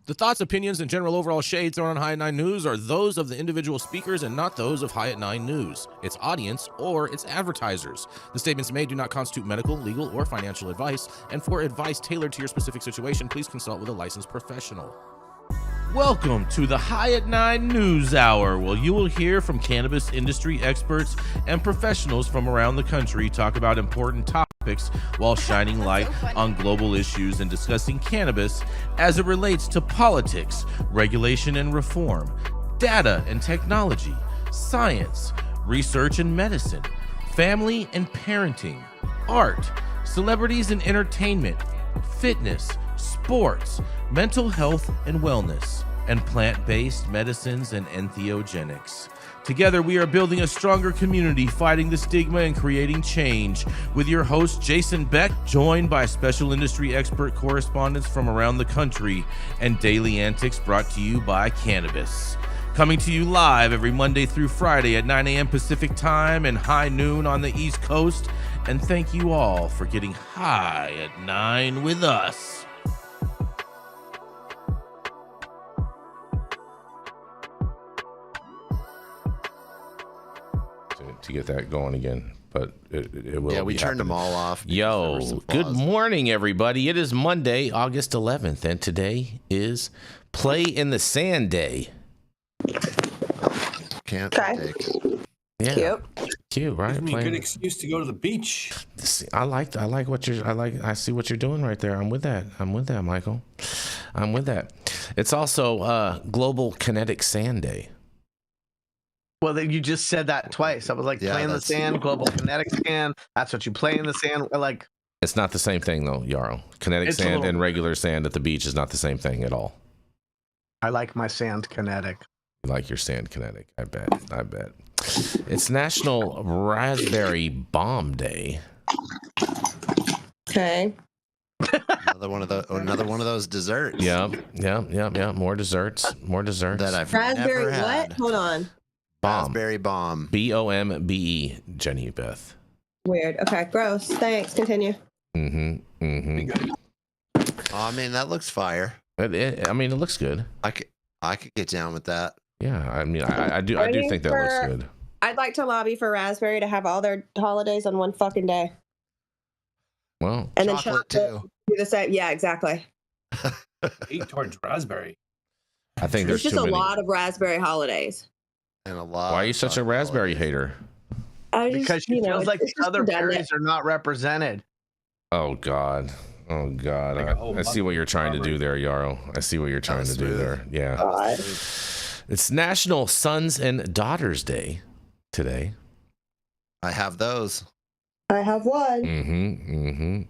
The thoughts, opinions, and general overall shade thrown on High at 9 News are those of the individual speakers and not those of High at 9 News, its audience, or its advertisers. The statements made do not constitute medical, legal, or financial advice, and for advice tailored to your specific situation, please consult with a licensed professional. Welcome to the High at 9 News Hour, where you will hear from cannabis industry experts and professionals from around the country talk about important topics while shining light on global issues and discussing cannabis as it relates to politics, regulation and reform, data and technology, science, research and medicine, family and parenting, art, celebrities and entertainment, fitness, sports, mental health and wellness, and plant-based medicines and entheogenics. Together, we are building a stronger community, fighting the stigma and creating change. With your host, Jason Beck, joined by special industry expert correspondents from around the country, and daily antics brought to you by Cannabis. Coming to you live every Monday through Friday at 9 a.m. Pacific Time and high noon on the East Coast. And thank you all for getting high at 9 with us. To get that going again, but it will. Yeah, we turned them all off. Yo, good morning, everybody. It is Monday, August 11th, and today is Play in the Sand Day. Can't take. Yeah, cute, right? Gives me a good excuse to go to the beach. I see what you're doing right there. I'm with that, Michael. I'm with that. It's also Global Kinetic Sand Day. Well, then you just said that twice. I was like, play in the sand, global kinetic sand. That's what you play in the sand. Like, it's not the same thing, though, Yarrow. Kinetic sand and regular sand at the beach is not the same thing at all. I like my sand kinetic. You like your sand kinetic? I bet. It's National Raspberry Bombe Day. Okay. Another one of those desserts. Yeah. More desserts. That I've Raspberry never had. what? Hold on. Raspberry Bombe. Bombe, Jenny Beth. Weird. Okay, gross. Thanks. Continue. Oh, I mean, that looks fire. It looks good. I could get down with that. Yeah, I mean, I do think that looks good. I'd like to lobby for Raspberry to have all their holidays on one fucking day. Well, and chocolate then too. Do the same. Yeah, exactly. Hate towards raspberry. I think there's just too a many. lot of raspberry holidays. And a lot. Why are you such a raspberry hater? Because she feels like the other berries are not represented. Oh God. I see what you're trying to do there, Yarrow. I see what you're trying to do there. Yeah. God. It's National Sons and Daughters Day today. I have those. I have one.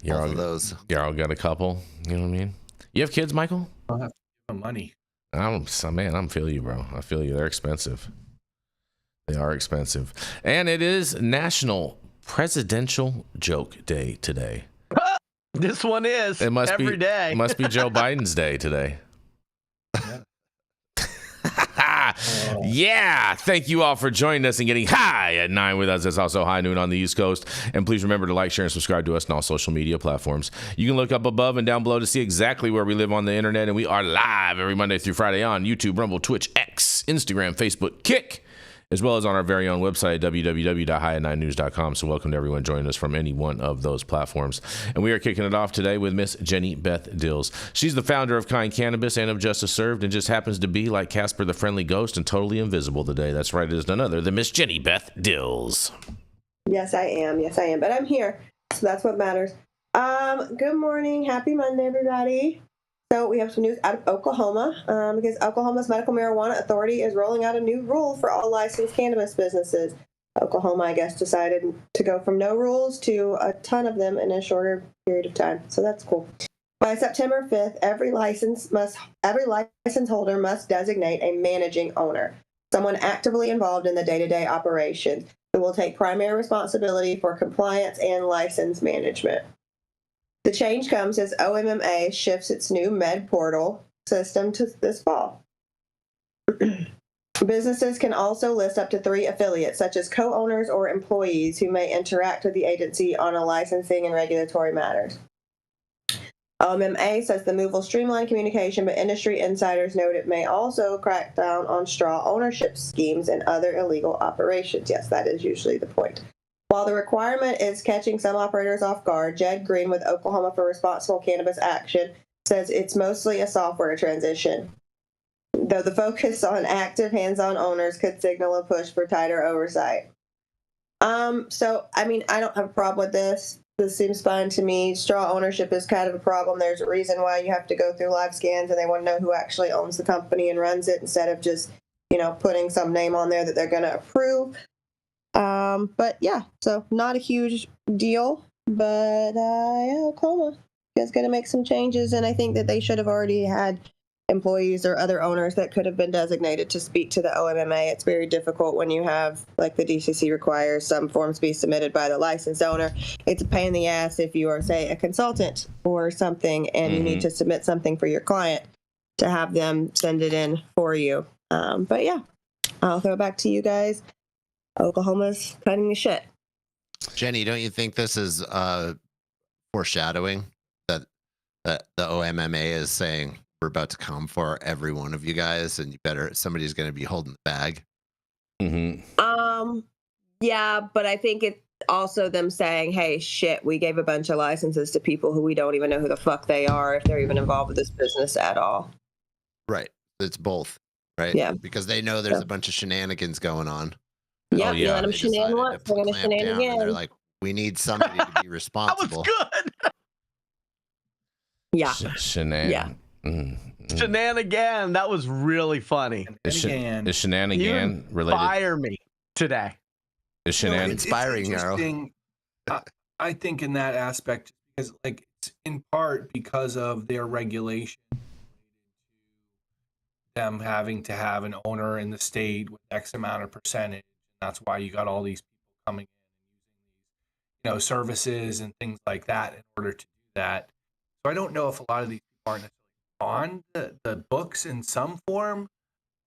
Yarrow, Both of those. Yarrow got a couple. You know what I mean? You have kids, Michael? I don't have to give them money. I'm feel you, bro. I feel you. They're expensive. They are expensive. And it is National Presidential Joke Day today. This one is. It must every day. It must be Joe Biden's day today. Yeah, thank you all for joining us and getting high at 9 with us. It's also high noon on the East Coast. And please remember to like, share, and subscribe to us on all social media platforms. You can look up above and down below to see exactly where we live on the internet. And we are live every Monday through Friday on YouTube, Rumble, Twitch, X, Instagram, Facebook, Kick, as well as on our very own website, www.highat9news.com. So welcome to everyone joining us from any one of those platforms. And we are kicking it off today with Miss Jenny Beth Dills. She's the founder of Kind Cannabis and of Justice Served, and just happens to be like Casper the Friendly Ghost and totally invisible today. That's right, it is none other than Miss Jenny Beth Dills. Yes, I am. But I'm here, so that's what matters. Good morning. Happy Monday, everybody. So we have some news out of Oklahoma, because Oklahoma's Medical Marijuana Authority is rolling out a new rule for all licensed cannabis businesses. Oklahoma, I guess, decided to go from no rules to a ton of them in a shorter period of time. So that's cool. By September 5th, every license holder must designate a managing owner, someone actively involved in the day-to-day operations, who will take primary responsibility for compliance and license management. The change comes as OMMA shifts its new Med Portal system to this fall. Businesses can also list up to 3 affiliates, such as co-owners or employees who may interact with the agency on a licensing and regulatory matters. OMMA says the move will streamline communication, but industry insiders note it may also crack down on straw ownership schemes and other illegal operations. Yes, that is usually the point. While the requirement is catching some operators off guard, Jed Green with Oklahoma for Responsible Cannabis Action says it's mostly a software transition, though the focus on active hands-on owners could signal a push for tighter oversight. So, I mean, I don't have a problem with this. This seems fine to me. Straw ownership is kind of a problem. There's a reason why you have to go through live scans, and they want to know who actually owns the company and runs it instead of just, putting some name on there that they're going to approve. But yeah, so not a huge deal, but yeah, Oklahoma is going to make some changes, and I think that they should have already had employees or other owners that could have been designated to speak to the OMMA. It's very difficult when you have, like the DCC requires some forms be submitted by the licensed owner. It's a pain in the ass if you are, say, a consultant or something, and you need to submit something for your client to have them send it in for you. But yeah, I'll throw it back to you guys. Oklahoma's cutting the shit. Jenny, don't you think this is foreshadowing that the OMMA is saying we're about to come for every one of you guys, and somebody's going to be holding the bag? Yeah, but I think it's also them saying, hey, shit, we gave a bunch of licenses to people who we don't even know who the fuck they are, if they're even involved with this business at all. Right. It's both, right? Yeah. Because they know there's a bunch of shenanigans going on. Yeah, you let them shenan once, they're going to shenan again. They're like, we need somebody to be responsible. That was good. Yeah. Shenan. Yeah. Shenan again. That was really funny. Is shenanigan You related? Fire me today. Is shenan inspiring, Yarrow? I think in that aspect, because like it's in part because of their regulation, them having to have an owner in the state with X amount of percentage. That's why you got all these people coming in and using these, services and things like that in order to do that. So I don't know if a lot of these people aren't necessarily on the books in some form,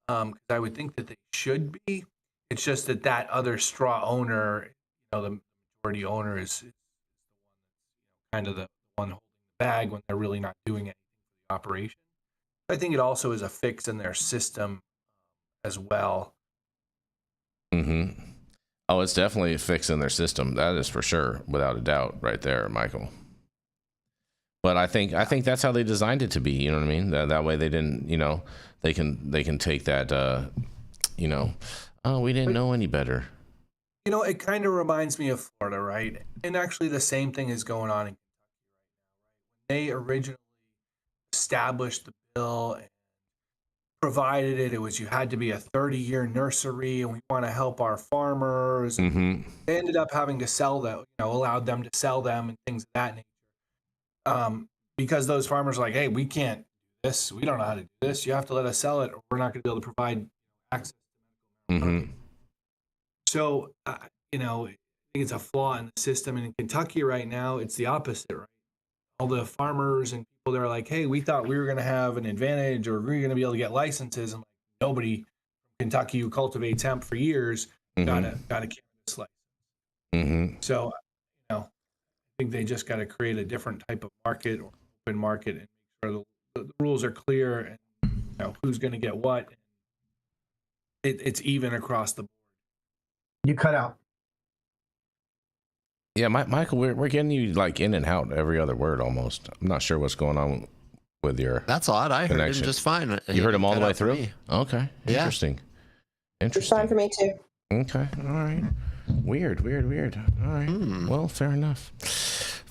because I would think that they should be. It's just that other straw owner, the majority owner is kind of the one holding the bag when they're really not doing anything for the operation. I think it also is a fix in their system as well. Oh, it's definitely a fix in their system. That is for sure, without a doubt, right there, Michael. But I think that's how they designed it to be. You know what I mean? That way they didn't, they can take that, oh, we didn't know any better. It kind of reminds me of Florida, right? And actually the same thing is going on in Kentucky right now, right? When they originally established the bill and provided it was you had to be a 30-year nursery, and we want to help our farmers. They ended up having to sell them, allowed them to sell them and things of that nature. Because those farmers are like, hey, we can't do this. We don't know how to do this. You have to let us sell it, or we're not going to be able to provide access to medical marijuana. So, I think it's a flaw in the system. And in Kentucky right now, it's the opposite, right? All the farmers and people that are like, hey, we thought we were going to have an advantage, or we were going to be able to get licenses. And like, nobody from Kentucky who cultivates hemp for years got a cannabis license. So, I think they just got to create a different type of market or open market and make sure the rules are clear and who's going to get what. It's even across the board. You cut out. Yeah, Michael, we're getting you like in and out every other word almost. I'm not sure what's going on with your. That's odd. I heard connection. him just fine. You heard him all the way through? Okay. Yeah. Interesting. It's fine for me too. Okay. All right. Weird. All right. Well, fair enough.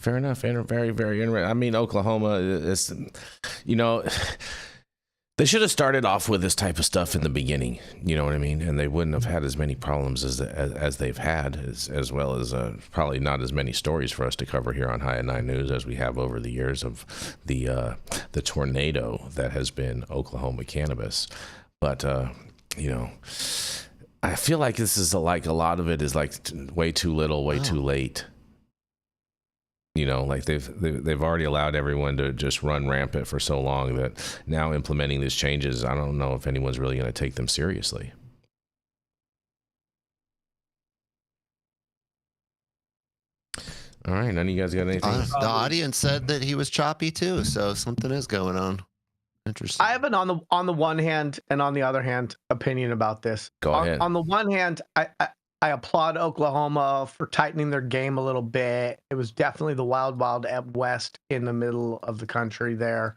And very, very interesting. I mean, Oklahoma is, they should have started off with this type of stuff in the beginning. You know what I mean? And they wouldn't have had as many problems as they've had, as well as probably not as many stories for us to cover here on High at 9 News as we have over the years of the tornado that has been Oklahoma cannabis. But I feel like this is like a lot of it is like way too little, way too late. Like they've already allowed everyone to just run rampant for so long that now implementing these changes, I don't know if anyone's really going to take them seriously. All right. None of you guys got anything? The audience said that he was choppy too, so something is going on. Interesting. I have an on the one hand and on the other hand opinion about this. Go ahead. On the one hand, I applaud Oklahoma for tightening their game a little bit. It was definitely the wild west in the middle of the country there.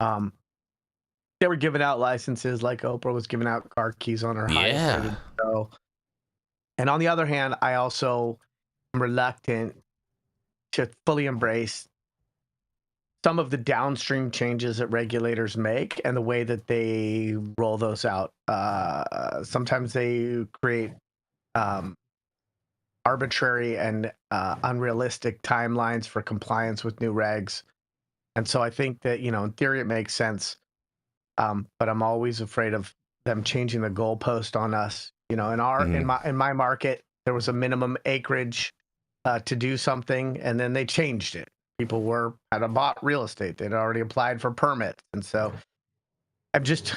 They were giving out licenses like Oprah was giving out car keys on her Yeah. show. And on the other hand, I also am reluctant to fully embrace some of the downstream changes that regulators make and the way that they roll those out. Sometimes they create arbitrary and unrealistic timelines for compliance with new regs. And so I think that, in theory, it makes sense. But I'm always afraid of them changing the goalpost on us. In my market, there was a minimum acreage to do something, and then they changed it. People had bought real estate. They'd already applied for permits. And so I'm just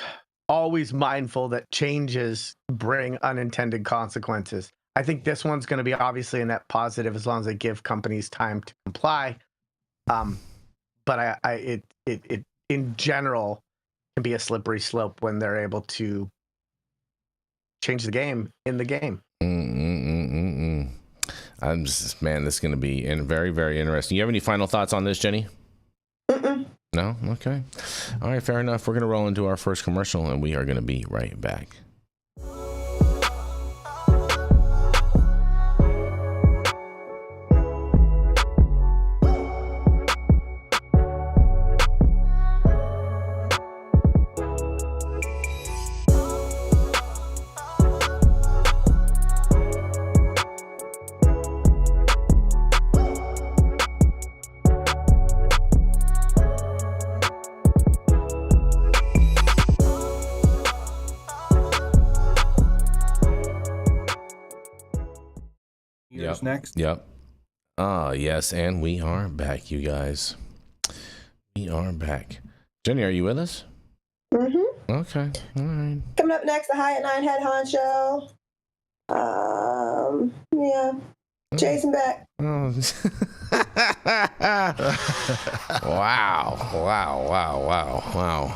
always mindful that changes bring unintended consequences. I think this one's going to be obviously a net positive as long as they give companies time to comply. But it in general can be a slippery slope when they're able to change the game in the game. I'm just, man, this is going to be very, very interesting. You have any final thoughts on this, Jenny? No? Okay. All right, fair enough. We're going to roll into our first commercial, and we are going to be right back. Next. Yep. Yes, and we are back, you guys. We are back. Jenny, are you with us? Mm-hmm. Okay. All right. Coming up next, the High at 9 head honcho. Yeah. Jason Beck. Oh. Wow.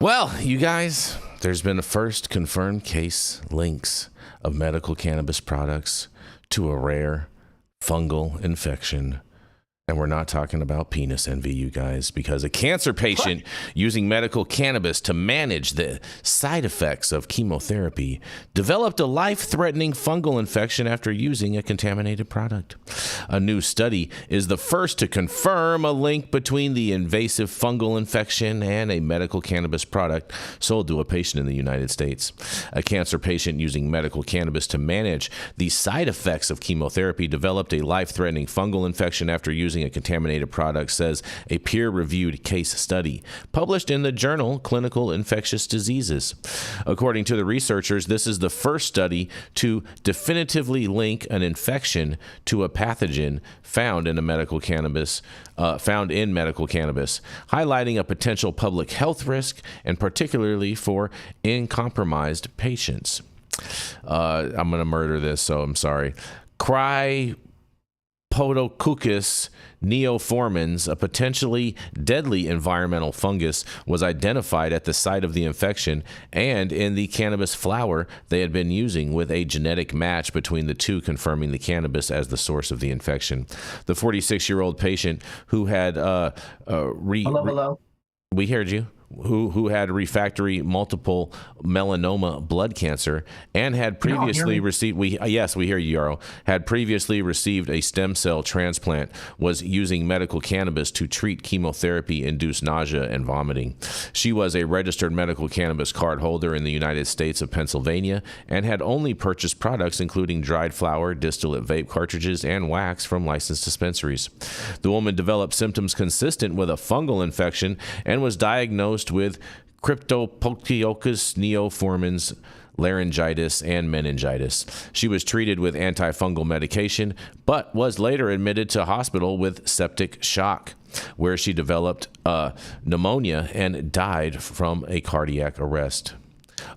Well, you guys, there's been a first confirmed case links of medical cannabis products to a rare fungal infection. And we're not talking about penis envy, you guys, because a cancer patient using medical cannabis to manage the side effects of chemotherapy developed a life-threatening fungal infection after using a contaminated product. A new study is the first to confirm a link between the invasive fungal infection and a medical cannabis product sold to a patient in the United States. A cancer patient using medical cannabis to manage the side effects of chemotherapy developed a life-threatening fungal infection after using a contaminated product, says a peer-reviewed case study published in the journal Clinical Infectious Diseases. According to the researchers, this is the first study to definitively link an infection to a pathogen found in medical cannabis, highlighting a potential public health risk, and particularly for uncompromised patients. I'm going to murder this, so I'm sorry. Crypotococcus neoformans, a potentially deadly environmental fungus, was identified at the site of the infection and in the cannabis flower they had been using, with a genetic match between the two confirming the cannabis as the source of the infection. The 46-year-old patient who had Hello. We heard you. Who had refractory multiple melanoma blood cancer and had previously received, we hear you, Yarrow, had previously received a stem cell transplant, was using medical cannabis to treat chemotherapy-induced nausea and vomiting. She was a registered medical cannabis card holder in the United States of Pennsylvania and had only purchased products including dried flower, distillate vape cartridges, and wax from licensed dispensaries. The woman developed symptoms consistent with a fungal infection and was diagnosed with Cryptococcus neoformans, laryngitis, and meningitis. She was treated with antifungal medication, but was later admitted to hospital with septic shock, where she developed pneumonia and died from a cardiac arrest.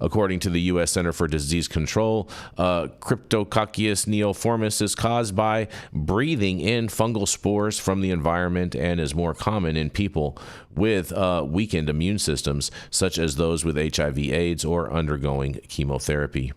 According to the U.S. Center for Disease Control, Cryptococcus neoformis is caused by breathing in fungal spores from the environment and is more common in people with weakened immune systems, such as those with HIV/AIDS or undergoing chemotherapy.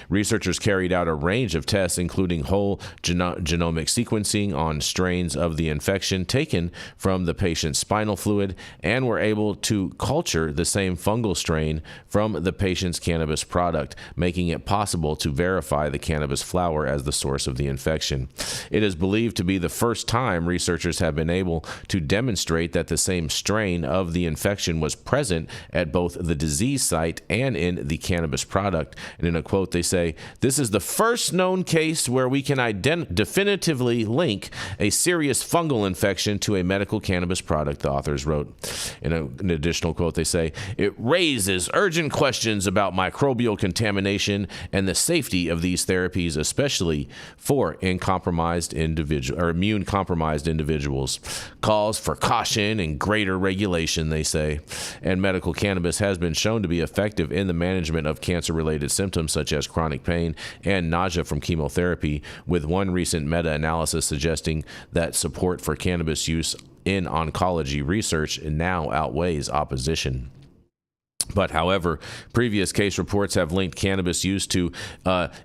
Researchers carried out a range of tests, including whole genomic sequencing on strains of the infection taken from the patient's spinal fluid, and were able to culture the same fungal strain from the patient's cannabis product, making it possible to verify the cannabis flower as the source of the infection. It is believed to be the first time researchers have been able to demonstrate that the same strain of the infection was present at both the disease site and in the cannabis product. And in a quote, they say, "This is the first known case where we can definitively link a serious fungal infection to a medical cannabis product," the authors wrote. In an additional quote, they say, "It raises urgent questions about microbial contamination and the safety of these therapies, especially for immune-compromised individuals. Calls for caution and greater regulation," they say. And medical cannabis has been shown to be effective in the management of cancer-related symptoms such as chronic pain and nausea from chemotherapy, with one recent meta-analysis suggesting that support for cannabis use in oncology research now outweighs opposition. But however, previous case reports have linked cannabis use to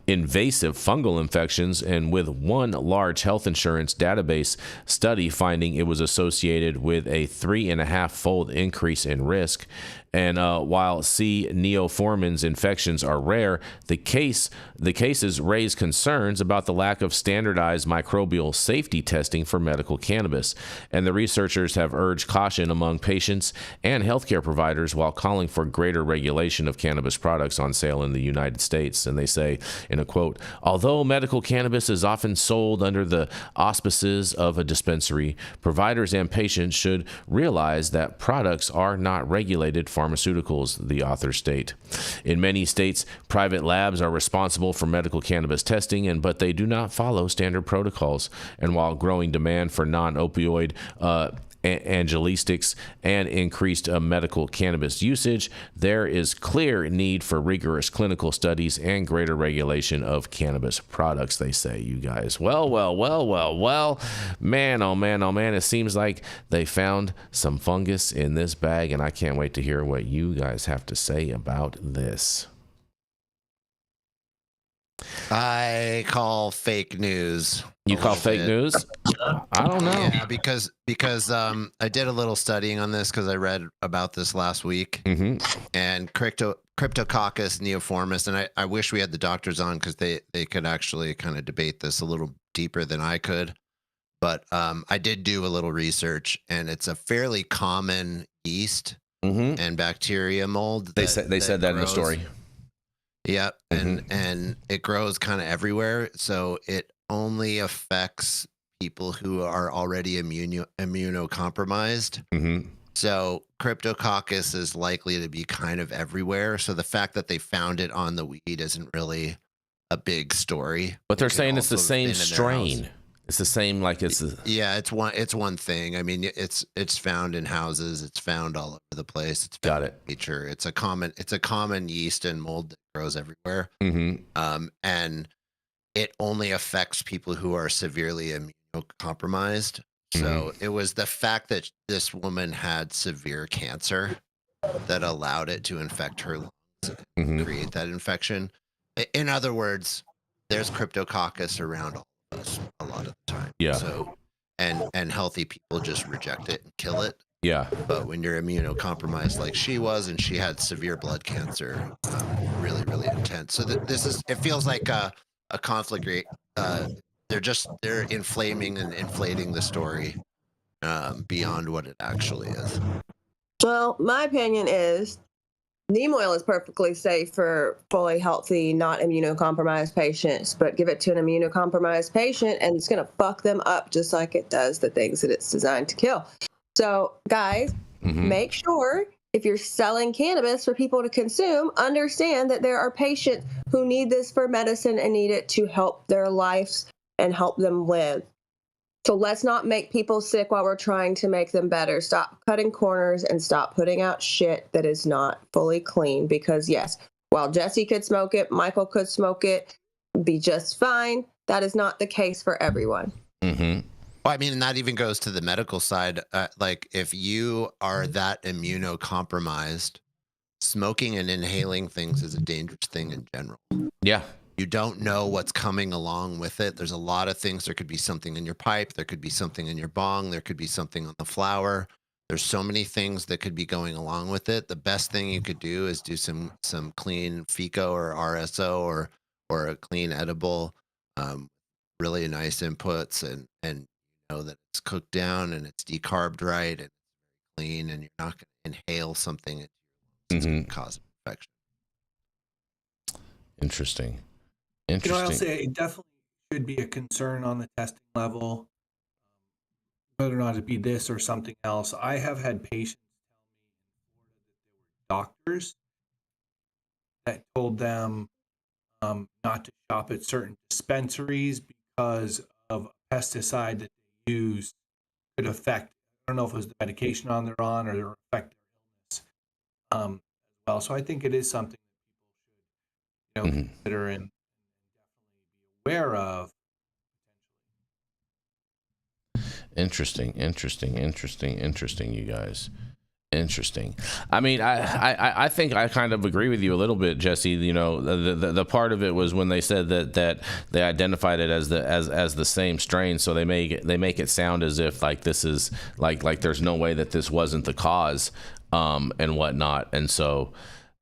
invasive fungal infections, and with one large health insurance database study finding it was associated with a 3.5-fold increase in risk. And while C. neoformans infections are rare, the cases raise concerns about the lack of standardized microbial safety testing for medical cannabis. And the researchers have urged caution among patients and healthcare providers while calling for greater regulation of cannabis products on sale in the United States. And they say, in a quote, "Although medical cannabis is often sold under the auspices of a dispensary, providers and patients should realize that products are not regulated pharmaceuticals," the authors state. In many states, private labs are responsible for medical cannabis testing, but they do not follow standard protocols. And while growing demand for non-opioid analgesics and increased medical cannabis usage, there is clear need for rigorous clinical studies and greater regulation of cannabis products, they say, you guys. Well, man, oh man, it seems like they found some fungus in this bag, and I can't wait to hear what you guys have to say about this. I call fake news. You call fake news? I don't know. Yeah, because I did a little studying on this because I read about this last week. And Cryptococcus neoformis, and I wish we had the doctors on because they could actually kind of debate this a little deeper than I could. But I did do a little research, and it's a fairly common yeast and bacteria mold. They said that in the story. Yep, and it grows kind of everywhere, so it only affects people who are already immunocompromised. So Cryptococcus is likely to be kind of everywhere. So the fact that they found it on the weed isn't really a big story. But they're saying it's the same strain. It's the same, like it's yeah, it's one thing. I mean, it's found in houses, it's found all over the place. It's found in nature. It's a common yeast and mold that grows everywhere. And it only affects people who are severely immunocompromised. So it was the fact that this woman had severe cancer that allowed it to infect her lungs and create that infection. In other words, there's Cryptococcus around all of us a lot of the time. Yeah. So and healthy people just reject it and kill it. Yeah. But when you're immunocompromised like she was, and she had severe blood cancer, really, really intense. So it feels like a conflict rate. They're inflaming and inflating the story beyond what it actually is. Well, my opinion is neem oil is perfectly safe for fully healthy, not immunocompromised patients, but give it to an immunocompromised patient and it's going to fuck them up just like it does the things that it's designed to kill. So, guys, make sure if you're selling cannabis for people to consume, understand that there are patients who need this for medicine and need it to help their lives and help them live. So let's not make people sick while we're trying to make them better. Stop cutting corners and stop putting out shit that is not fully clean. Because yes, well, Jesse could smoke it, Michael could smoke it, be just fine. That is not the case for everyone. Well, I mean, and that even goes to the medical side. Like, if you are that immunocompromised, smoking and inhaling things is a dangerous thing in general. Yeah. You don't know what's coming along with it. There's a lot of things. There could be something in your pipe. There could be something in your bong. There could be something on the flower. There's so many things that could be going along with it. The best thing you could do is do some clean FICO or RSO or a clean edible, really nice inputs, and you know that it's cooked down and it's decarbed right and clean, and you're not going to inhale something that's going to cause infection. Interesting. You know, I'll say it definitely should be a concern on the testing level, whether or not it be this or something else. I have had patients tell me in Florida that there were doctors that told them not to shop at certain dispensaries because of a pesticide that they use could affect, I don't know if it was the medication they're on or affect their illness. Well, so I think it is something that people should, consider and definitely be aware of. Interesting, you guys. Interesting. I mean, I think I kind of agree with you a little bit, Jesse. You know, the part of it was when they said that they identified it as the same strain, so they make it sound as if like this is like there's no way that this wasn't the cause, and whatnot, and so.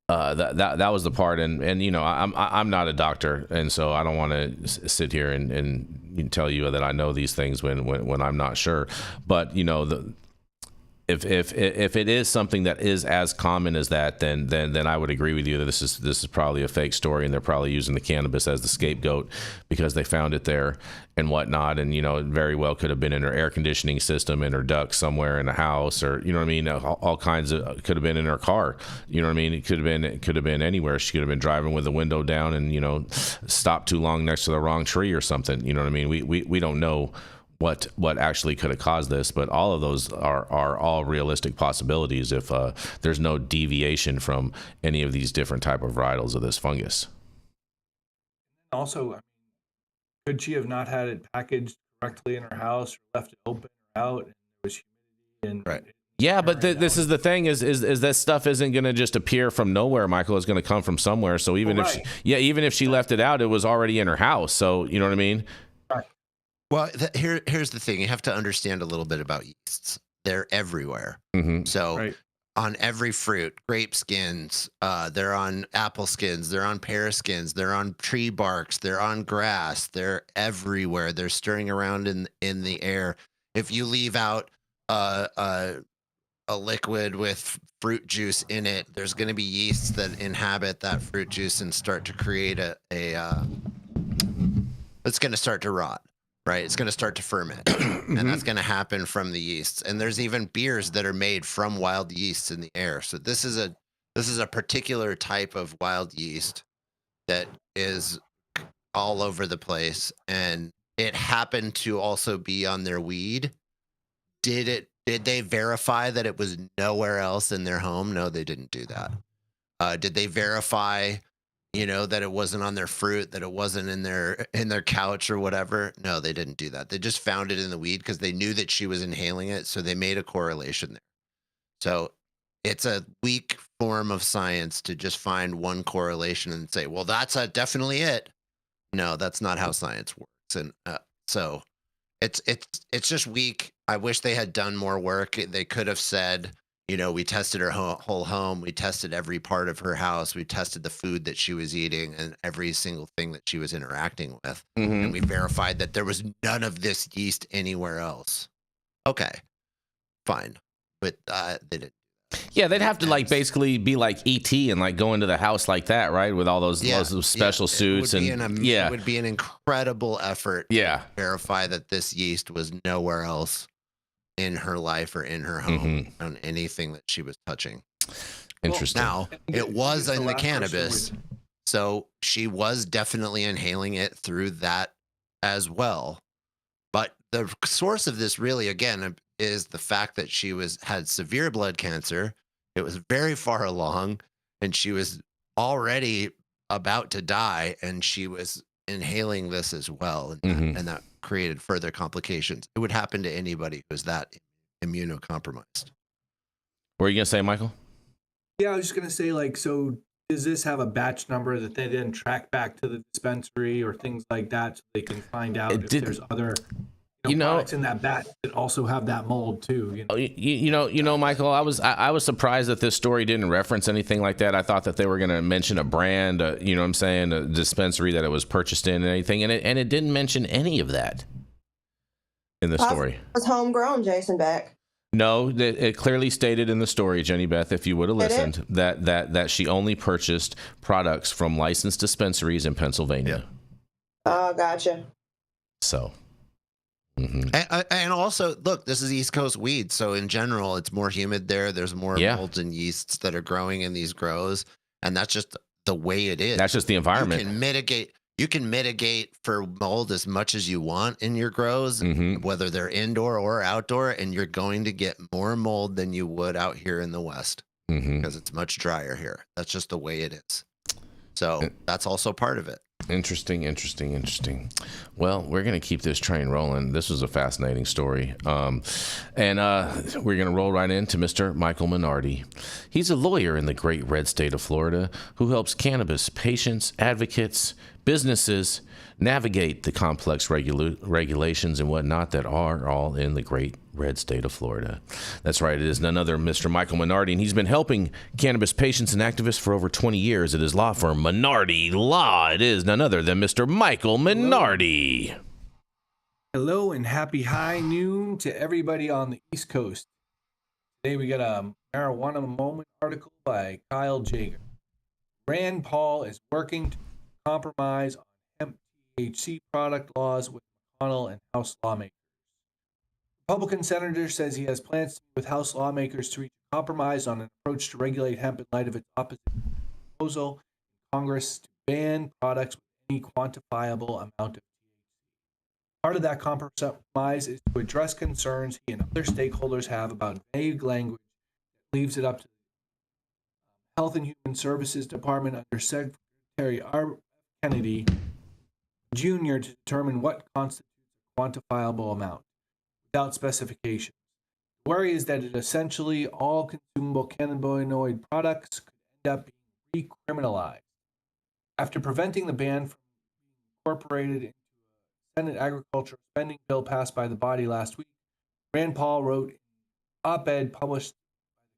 That was the part, and you know, I'm not a doctor, and so I don't want to sit here and tell you that I know these things when I'm not sure. But you know, if it is something that is as common as that, then I would agree with you that this is probably a fake story, and they're probably using the cannabis as the scapegoat because they found it there and whatnot. And you know, it very well could have been in her air conditioning system, in her duct somewhere in the house, or you know what I mean, all kinds of, could have been in her car, you know what I mean, it could have been anywhere. She could have been driving with the window down and, you know, stopped too long next to the wrong tree or something, you know what I mean. We don't know what actually could have caused this, but all of those are all realistic possibilities if there's no deviation from any of these different type of varietals of this fungus. Also, I mean, could she have not had it packaged correctly in her house, or left it open or out, and there was humidity and right? Yeah, but this is the thing is that stuff isn't going to just appear from nowhere, Michael. It's going to come from somewhere. So even if she left it out, it was already in her house. So you know what I mean? Well, here's the thing. You have to understand a little bit about yeasts. They're everywhere. So on every fruit, grape skins, they're on apple skins, they're on pear skins, they're on tree barks, they're on grass. They're everywhere. They're stirring around in the air. If you leave out a liquid with fruit juice in it, there's going to be yeasts that inhabit that fruit juice and start to create it's going to start to rot. Right, it's going to start to ferment, and that's going to happen from the yeasts. And there's even beers that are made from wild yeasts in the air. So this is a particular type of wild yeast that is all over the place, and it happened to also be on their weed. Did they verify that it was nowhere else in their home? No, they didn't do that. Did they verify, you know, that it wasn't on their fruit, that it wasn't in their couch or whatever? No, they didn't do that. They just found it in the weed because they knew that she was inhaling it. So they made a correlation there. So it's a weak form of science to just find one correlation and say, well, that's definitely it. No, that's not how science works. And so it's just weak. I wish they had done more work. They could have said, you know, we tested her whole home. We tested every part of her house. We tested the food that she was eating and every single thing that she was interacting with. And we verified that there was none of this yeast anywhere else. Okay, fine. But they didn't. Yeah, they'd have to like basically be like ET and like go into the house like that, right? With all those special suits it would be an incredible effort to verify that this yeast was nowhere else in her life or in her home on anything that she was touching. Interesting. Now, it was in the cannabis, so she was definitely inhaling it through that as well. But the source of this really, again, is the fact that she had severe blood cancer. It was very far along, and she was already about to die, and she was inhaling this as well, and that created further complications. It would happen to anybody who's that immunocompromised. What are you gonna say, Michael? Yeah, I was just gonna say, like, so does this have a batch number that they then track back to the dispensary or things like that, so they can find out if there's other products in that batch that also have that mold too? Michael, I was surprised that this story didn't reference anything like that. I thought that they were going to mention a brand, a dispensary that it was purchased in and anything, and it didn't mention any of that in the story. It was homegrown, Jason Beck. No, it clearly stated in the story, Jenny Beth, if you would have listened, that she only purchased products from licensed dispensaries in Pennsylvania. Oh, gotcha. So. And also, look, this is East Coast weed, so in general, it's more humid there. There's more molds and yeasts that are growing in these grows, and that's just the way it is. That's just the environment. You can mitigate for mold as much as you want in your grows, whether they're indoor or outdoor, and you're going to get more mold than you would out here in the West because it's much drier here. That's just the way it is. So that's also part of it. Interesting. Well, we're going to keep this train rolling. This was a fascinating story. And we're going to roll right into Mr. Michael Minardi. He's a lawyer in the great red state of Florida who helps cannabis patients, advocates, businesses navigate the complex regulations and whatnot that are all in the great red state of Florida. That's right. It is none other Mr. Michael Minardi, and he's been helping cannabis patients and activists for over 20 years at his law firm, Minardi Law. It is none other than Mr. Michael Minardi. Hello and happy high noon to everybody on the East Coast. Today we got a Marijuana Moment article by Kyle Jager. Rand Paul is working to compromise on hemp THC product laws with McConnell and House lawmakers. Republican senator says he has plans to meet with House lawmakers to reach a compromise on an approach to regulate hemp in light of its opposition proposal in Congress to ban products with any quantifiable amount of THC. Part of that compromise is to address concerns he and other stakeholders have about vague language that leaves it up to the Health and Human Services Department under Secretary R. Kennedy Jr. to determine what constitutes a quantifiable amount without specification. The worry is that essentially all consumable cannabinoid products could end up being recriminalized. After preventing the ban from being incorporated into a Senate agricultural spending bill passed by the body last week, Rand Paul wrote an op-ed published by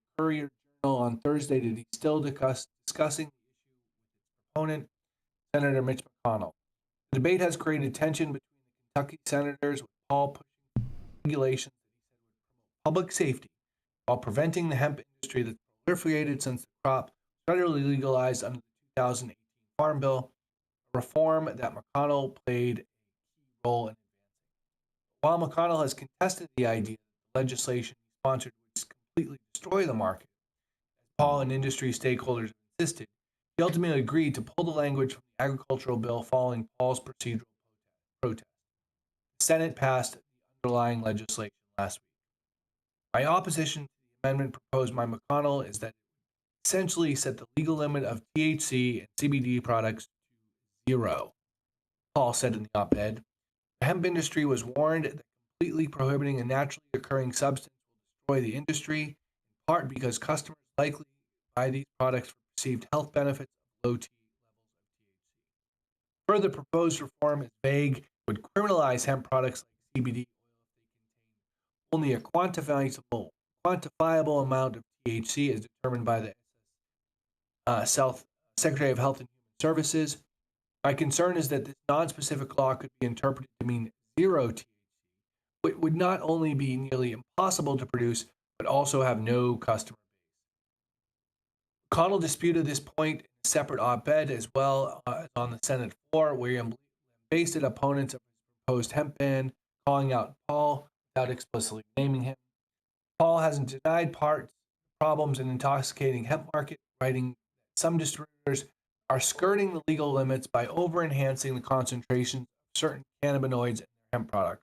the Courier Journal on Thursday that he's still discussing the issue with its proponent, Senator Mitch McConnell. The debate has created tension between the Kentucky senators, with Paul pushing regulations that he said would promote public safety while preventing the hemp industry that's proliferated since the crop was federally legalized under the 2018 Farm Bill, a reform that McConnell played a key role in advancing. While McConnell has contested the idea that the legislation he sponsored would completely destroy the market, as Paul and industry stakeholders insisted, he ultimately agreed to pull the language from the agricultural bill following Paul's procedural protest. The Senate passed the underlying legislation last week. My opposition to the amendment proposed by McConnell is that it would essentially set the legal limit of THC and CBD products to 0. Paul said in the op-ed, the hemp industry was warned that completely prohibiting a naturally occurring substance will destroy the industry, in part because customers likely buy these products for perceived health benefits of low T levels of THC. Further, proposed reform is vague, would criminalize hemp products like CBD oil if they contain only a quantifiable amount of THC as determined by the Secretary of Health and Human Services. My concern is that this non-specific law could be interpreted to mean 0 THC, which would not only be nearly impossible to produce, but also have no customer base. McConnell disputed this point in a separate op-ed as well as on the Senate floor, where he lambasted opponents of his proposed hemp ban, calling out Paul without explicitly naming him. Paul hasn't denied problems in intoxicating hemp market, writing that some distributors are skirting the legal limits by over-enhancing the concentrations of certain cannabinoids in their hemp products.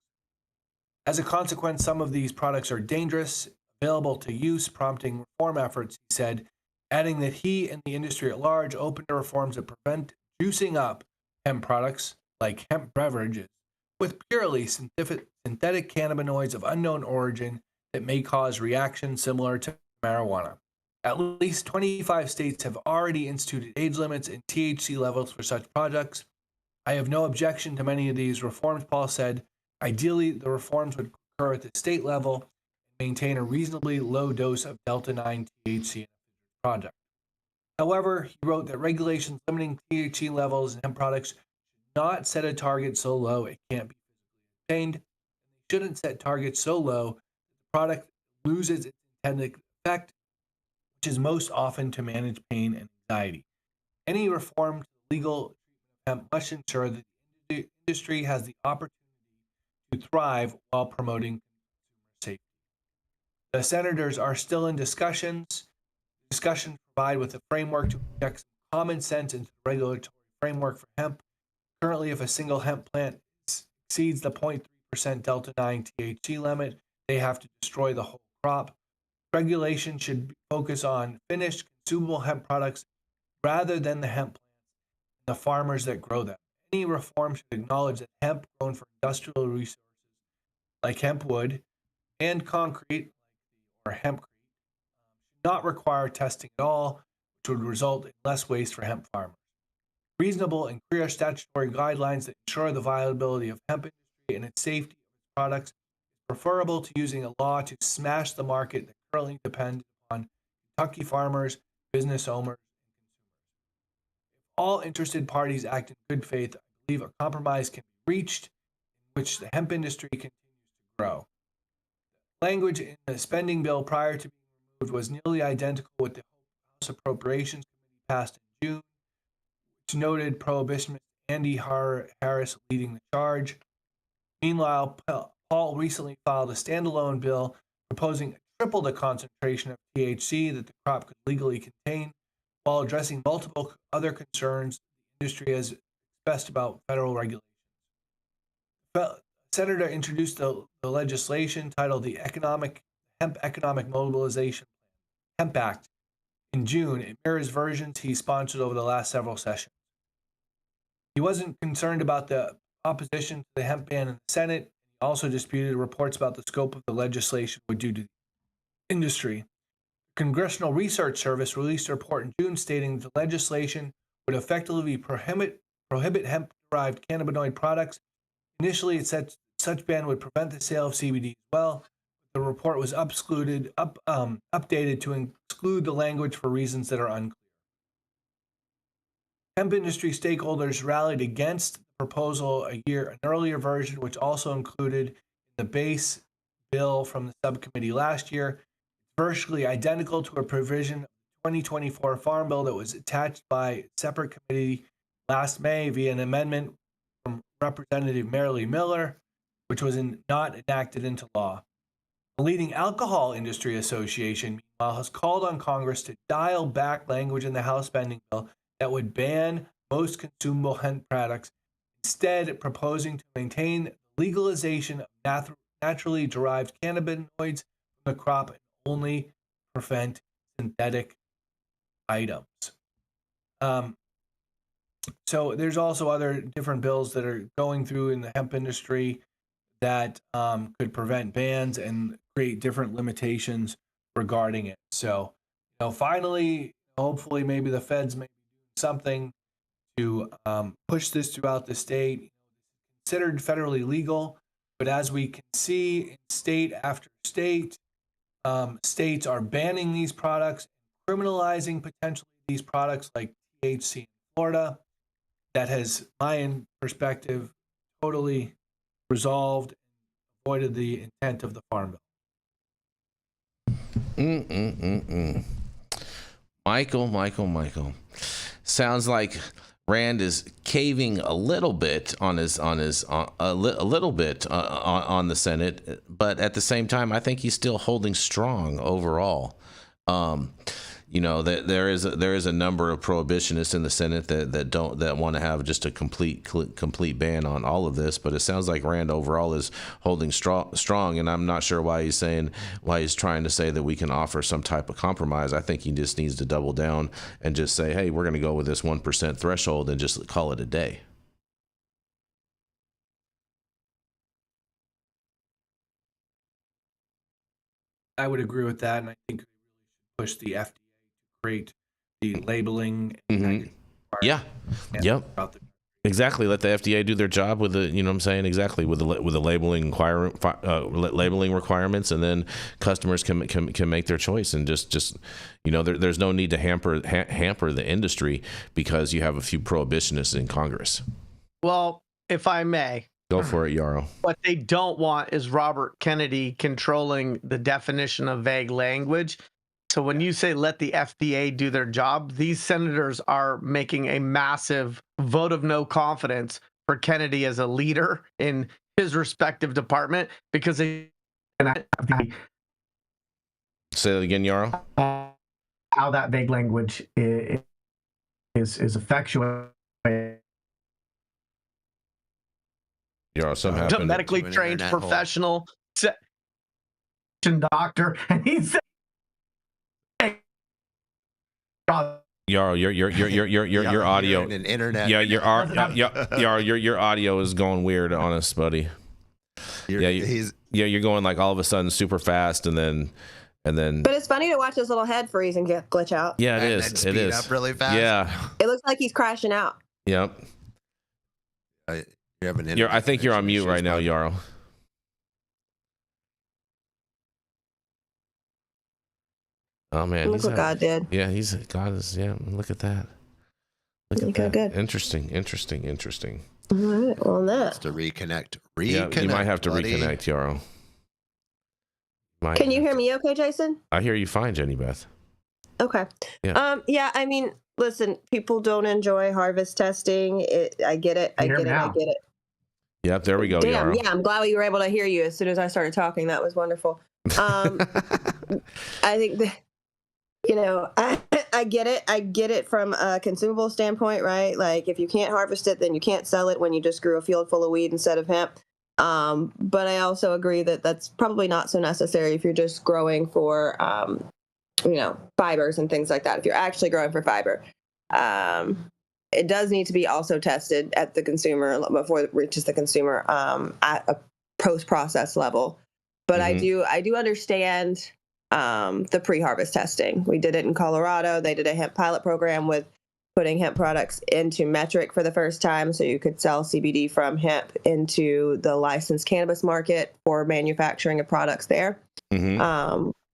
As a consequence, some of these products are dangerous, available to use, prompting reform efforts, he said, adding that he and the industry at large open to reforms that prevent juicing up hemp products like hemp beverages with purely synthetic cannabinoids of unknown origin that may cause reactions similar to marijuana. At least 25 states have already instituted age limits and THC levels for such products. I have no objection to many of these reforms, Paul said. Ideally, the reforms would occur at the state level and maintain a reasonably low dose of Delta-9 THC in a product. However, he wrote that regulations limiting THC levels in hemp products should not set a target so low it can't be physically obtained. They shouldn't set targets so low that the product loses its intended effect, which is most often to manage pain and anxiety. Any reform to the legal treatment of hemp must ensure that the industry has the opportunity to thrive while promoting consumer safety. The senators are still in discussions. Discussions provide with a framework to inject some common sense into the regulatory framework for hemp. Currently, if a single hemp plant exceeds the 0.3% Delta-9 THC limit, they have to destroy the whole crop. Regulation should focus on finished consumable hemp products rather than the hemp plants and the farmers that grow them. Any reform should acknowledge that hemp grown for industrial resources like hemp wood and concrete, or hempcrete, should not require testing at all, which would result in less waste for hemp farmers. Reasonable and clear statutory guidelines that ensure the viability of hemp industry and its safety of its products is preferable to using a law to smash the market that currently depends upon Kentucky farmers, business owners, and consumers. If all interested parties act in good faith, I believe a compromise can be reached in which the hemp industry continues to grow. The language in the spending bill prior to being removed was nearly identical with the House Appropriations Committee passed in June, which noted prohibitionist Andy Harris leading the charge. Meanwhile, Paul recently filed a standalone bill proposing triple the concentration of THC that the crop could legally contain, while addressing multiple other concerns the industry has expressed about federal regulations. The senator introduced the legislation titled the Hemp Economic Mobilization Plan, Hemp Act, in June. It mirrors versions he sponsored over the last several sessions. He wasn't concerned about the opposition to the hemp ban in the Senate. He also disputed reports about the scope of the legislation would do to the industry. The Congressional Research Service released a report in June stating that the legislation would effectively prohibit hemp-derived cannabinoid products. Initially, it said such ban would prevent the sale of CBD as well. The report was updated to include the language for reasons that are unclear. Hemp industry stakeholders rallied against the proposal an earlier version, which also included the base bill from the subcommittee last year. It's virtually identical to a provision of the 2024 Farm Bill that was attached by a separate committee last May via an amendment from Representative Marilee Miller, which was not enacted into law. The leading alcohol industry association, meanwhile, has called on Congress to dial back language in the House spending bill that would ban most consumable hemp products, instead proposing to maintain the legalization of naturally derived cannabinoids from the crop and only prevent synthetic items. So there's also other different bills that are going through in the hemp industry that could prevent bans and create different limitations regarding it. So, finally, hopefully, maybe the feds may be doing something to push this throughout the state. Considered federally legal, but as we can see in state after state, states are banning these products, criminalizing potentially these products like THC in Florida. That has, my perspective, totally resolved and avoided the intent of the Farm Bill. Michael. Sounds like Rand is caving a little bit on the Senate, but at the same time, I think he's still holding strong overall. you know, that there is a number of prohibitionists in the Senate that want to have just a complete ban on all of this. But it sounds like Rand overall is holding strong, and I'm not sure why he's trying to say that we can offer some type of compromise. I think he just needs to double down and just say, hey, we're going to go with this 1% threshold and just call it a day. I would agree with that, and I think we really should push the FDA to create the labeling. And Yeah. Yep. Exactly. Let the FDA do their job with the, you know what I'm saying? Exactly. With the labeling labeling requirements, and then customers can make their choice, and just you know, there's no need to hamper the industry because you have a few prohibitionists in Congress. Well, if I may. Go for it, Yarrow. What they don't want is Robert Kennedy controlling the definition of vague language. So when you say let the FDA do their job, these senators are making a massive vote of no confidence for Kennedy as a leader in his respective department, because they say that again, Yarrow. How that vague language is effectuated. Yarrow, something happened. A medically trained professional doctor, and he's Yarrow, your audio, an internet. Yeah, your audio is going weird on us, buddy. You're going like all of a sudden super fast, and then. But it's funny to watch his little head freeze and glitch out. Yeah, it and is. Speed It is up really fast. Yeah, it looks like he's crashing out. Yep. You have an I think you're on mute right now, Yarrow. Oh man, Look what God did. Yeah, God is. Yeah, look at that. Look at that. Good. Interesting. All right. Well, that to reconnect. Yeah, you might have to reconnect, Yarrow. Can you hear me okay, Jason? I hear you fine, Jenny Beth. Okay. Yeah. Yeah, I mean, listen, people don't enjoy harvest testing. I get it. I get it. Yep, there we go, Damn, Yarrow. yeah, I'm glad we were able to hear you as soon as I started talking. That was wonderful. I think that, you know, I get it. I get it from a consumable standpoint, right? Like, if you can't harvest it, then you can't sell it when you just grew a field full of weed instead of hemp. But I also agree that that's probably not so necessary if you're just growing for, you know, fibers and things like that. If you're actually growing for fiber, it does need to be also tested at the consumer before it reaches the consumer at a post-process level. But I do understand the pre-harvest testing. We did it in Colorado. They did a hemp pilot program with putting hemp products into metric for the first time, so you could sell CBD from hemp into the licensed cannabis market for manufacturing of products there,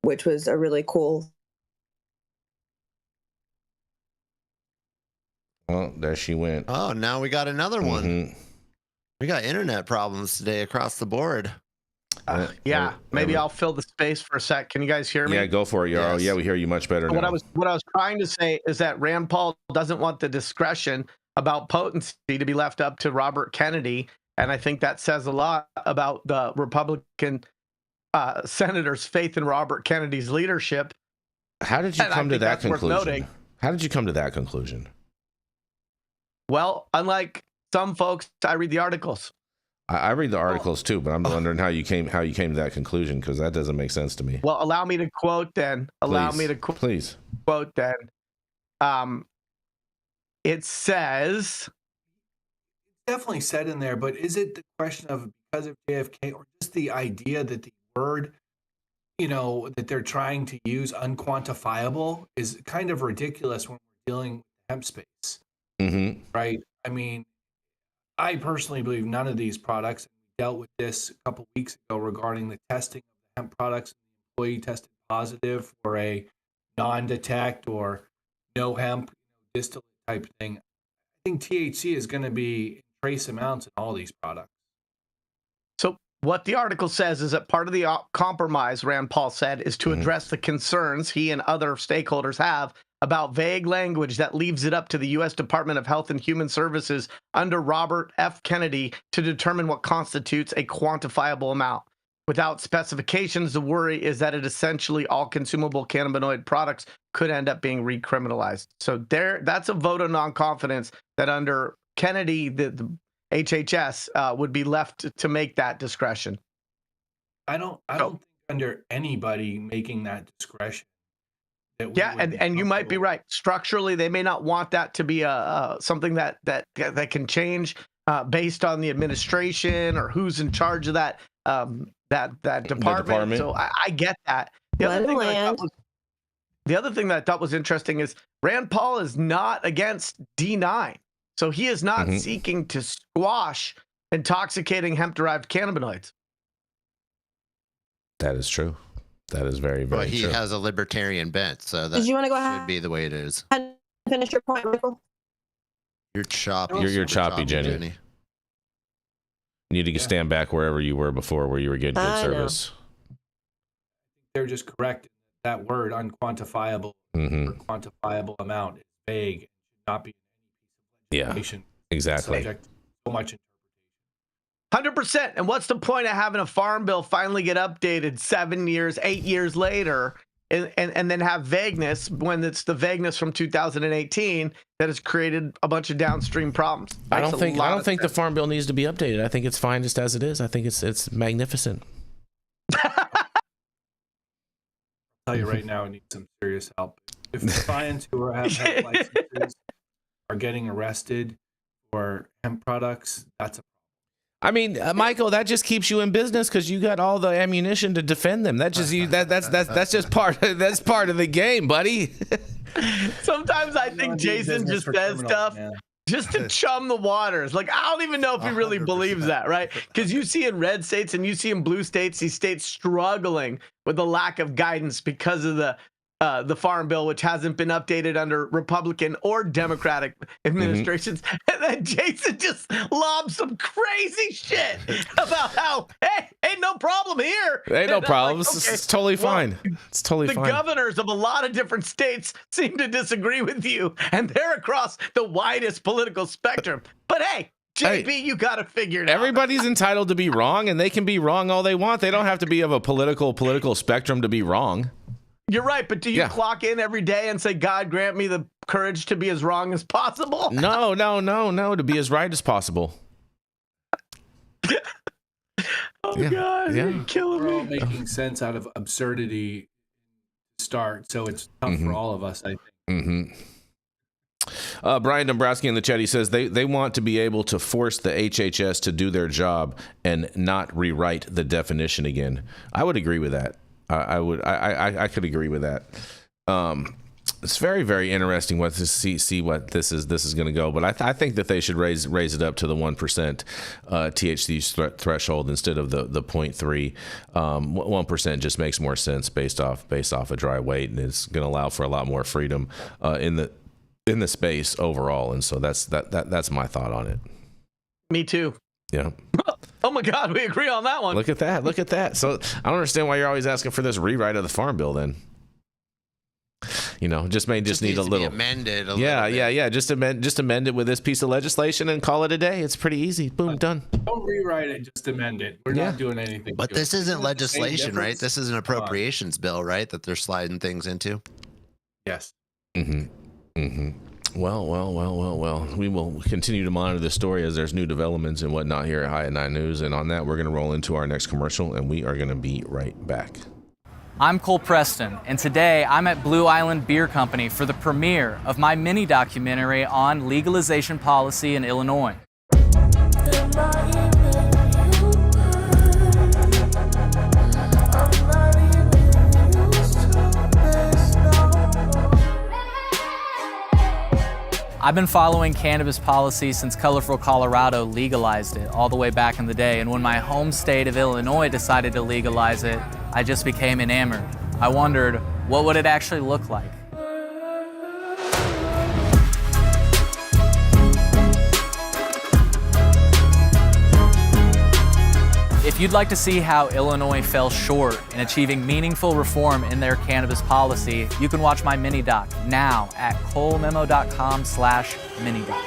which was a really cool. Oh, there she went. Oh, now we got another one. We got internet problems today across the board. Yeah, maybe I'll fill the space for a sec. Can you guys hear me? Yeah, go for it, Yarrow. Yes. Yeah, we hear you much better now. What I was trying to say is that Rand Paul doesn't want the discretion about potency to be left up to Robert Kennedy, and I think that says a lot about the Republican senators' faith in Robert Kennedy's leadership. How did you come to that conclusion? How did you come to that conclusion? Well, unlike some folks, I read the articles. I read the articles too, but I'm wondering how you came to that conclusion, because that doesn't make sense to me. Well, allow me to quote then. Please. Quote then. It says. Definitely said in there, but is it the question of because of JFK, or just the idea that the word, you know, that they're trying to use, unquantifiable, is kind of ridiculous when we're dealing with the hemp space, right? I mean, I personally believe none of these products. We dealt with this a couple weeks ago regarding the testing of the hemp products. The employee tested positive for a non-detect or no hemp distillate type thing. I think THC is going to be in trace amounts in all these products. So what the article says is that part of the compromise, Rand Paul said, is to address the concerns he and other stakeholders have about vague language that leaves it up to the U.S. Department of Health and Human Services under Robert F. Kennedy to determine what constitutes a quantifiable amount. Without specifications, the worry is that essentially all consumable cannabinoid products could end up being recriminalized. So that's a vote of non-confidence that under Kennedy, the HHS would be left to make that discretion. I don't think under anybody making that discretion. Yeah, and you might be right. Structurally, they may not want that to be something that can change based on the administration or who's in charge of that department. So I get that. The other thing that I thought was interesting is Rand Paul is not against D9, so he is not seeking to squash intoxicating hemp-derived cannabinoids. That is true. That is very, very true. He has a libertarian bent, so that Did you want to go ahead should be the way it is. and finish your point, Michael? You're choppy. You're choppy, Jenny. You need to stand back wherever you were before, where you were getting good service. They're just correct. That word, unquantifiable, or quantifiable amount, is vague. It should not be information. Exactly. Subject to so much 100%. And what's the point of having a farm bill finally get updated 7 years, 8 years later, and then have vagueness when it's the vagueness from 2018 that has created a bunch of downstream problems? I don't think the farm bill needs to be updated. I think it's fine just as it is. I think it's magnificent. I'll tell you right now, it needs some serious help. If the clients who have hemp licenses are getting arrested for hemp products, that's a problem. I mean, Michael, that just keeps you in business because you got all the ammunition to defend them. That's just part of the game, buddy. Sometimes I think Jason just says stuff just to chum the waters. Like, I don't even know if he really 100%. Believes that, right? Because you see in red states and you see in blue states, these states struggling with the lack of guidance because of the farm bill, which hasn't been updated under Republican or Democratic administrations. And then Jason just lobs some crazy shit about how, hey, ain't no problem here. Ain't no problem. Like, okay, it's totally fine. It's totally fine. The governors of a lot of different states seem to disagree with you, and they're across the widest political spectrum. But hey, JB, you got to figure it out. Everybody's entitled to be wrong, and they can be wrong all they want. They don't have to be of a political spectrum to be wrong. You're right, but do you clock in every day and say, God grant me the courage to be as wrong as possible? No, to be as right as possible. God, you're killing me. We're all making sense out of absurdity to start, so it's tough for all of us, I think. Brian Dombrowski in the chat, he says they want to be able to force the HHS to do their job and not rewrite the definition again. I would agree with that. I could agree with that. It's very, very interesting what to see what this is going to go. But I think that they should raise it up to the 1% THC threshold instead of the 0.3. 1% just makes more sense based off a dry weight, and it's going to allow for a lot more freedom in the space overall. And so that's my thought on it. Me too. Yeah. Oh my God, we agree on that one. Look at that. So I don't understand why you're always asking for this rewrite of the farm bill then. You know, just need a little amended. Yeah. Just amend it with this piece of legislation and call it a day. It's pretty easy. Boom, done. Don't rewrite it, just amend it. We're not doing anything. But this isn't legislation, right? This is an appropriations bill, right? That they're sliding things into. Yes. Well. We will continue to monitor this story as there's new developments and whatnot here at High at 9 News. And on that, we're going to roll into our next commercial, and we are going to be right back. I'm Cole Preston, and today I'm at Blue Island Beer Company for the premiere of my mini documentary on legalization policy in Illinois. I've been following cannabis policy since colorful Colorado legalized it all the way back in the day, and when my home state of Illinois decided to legalize it, I just became enamored. I wondered, what would it actually look like? If you'd like to see how Illinois fell short in achieving meaningful reform in their cannabis policy, you can watch my mini-doc now at colememo.com/mini-doc.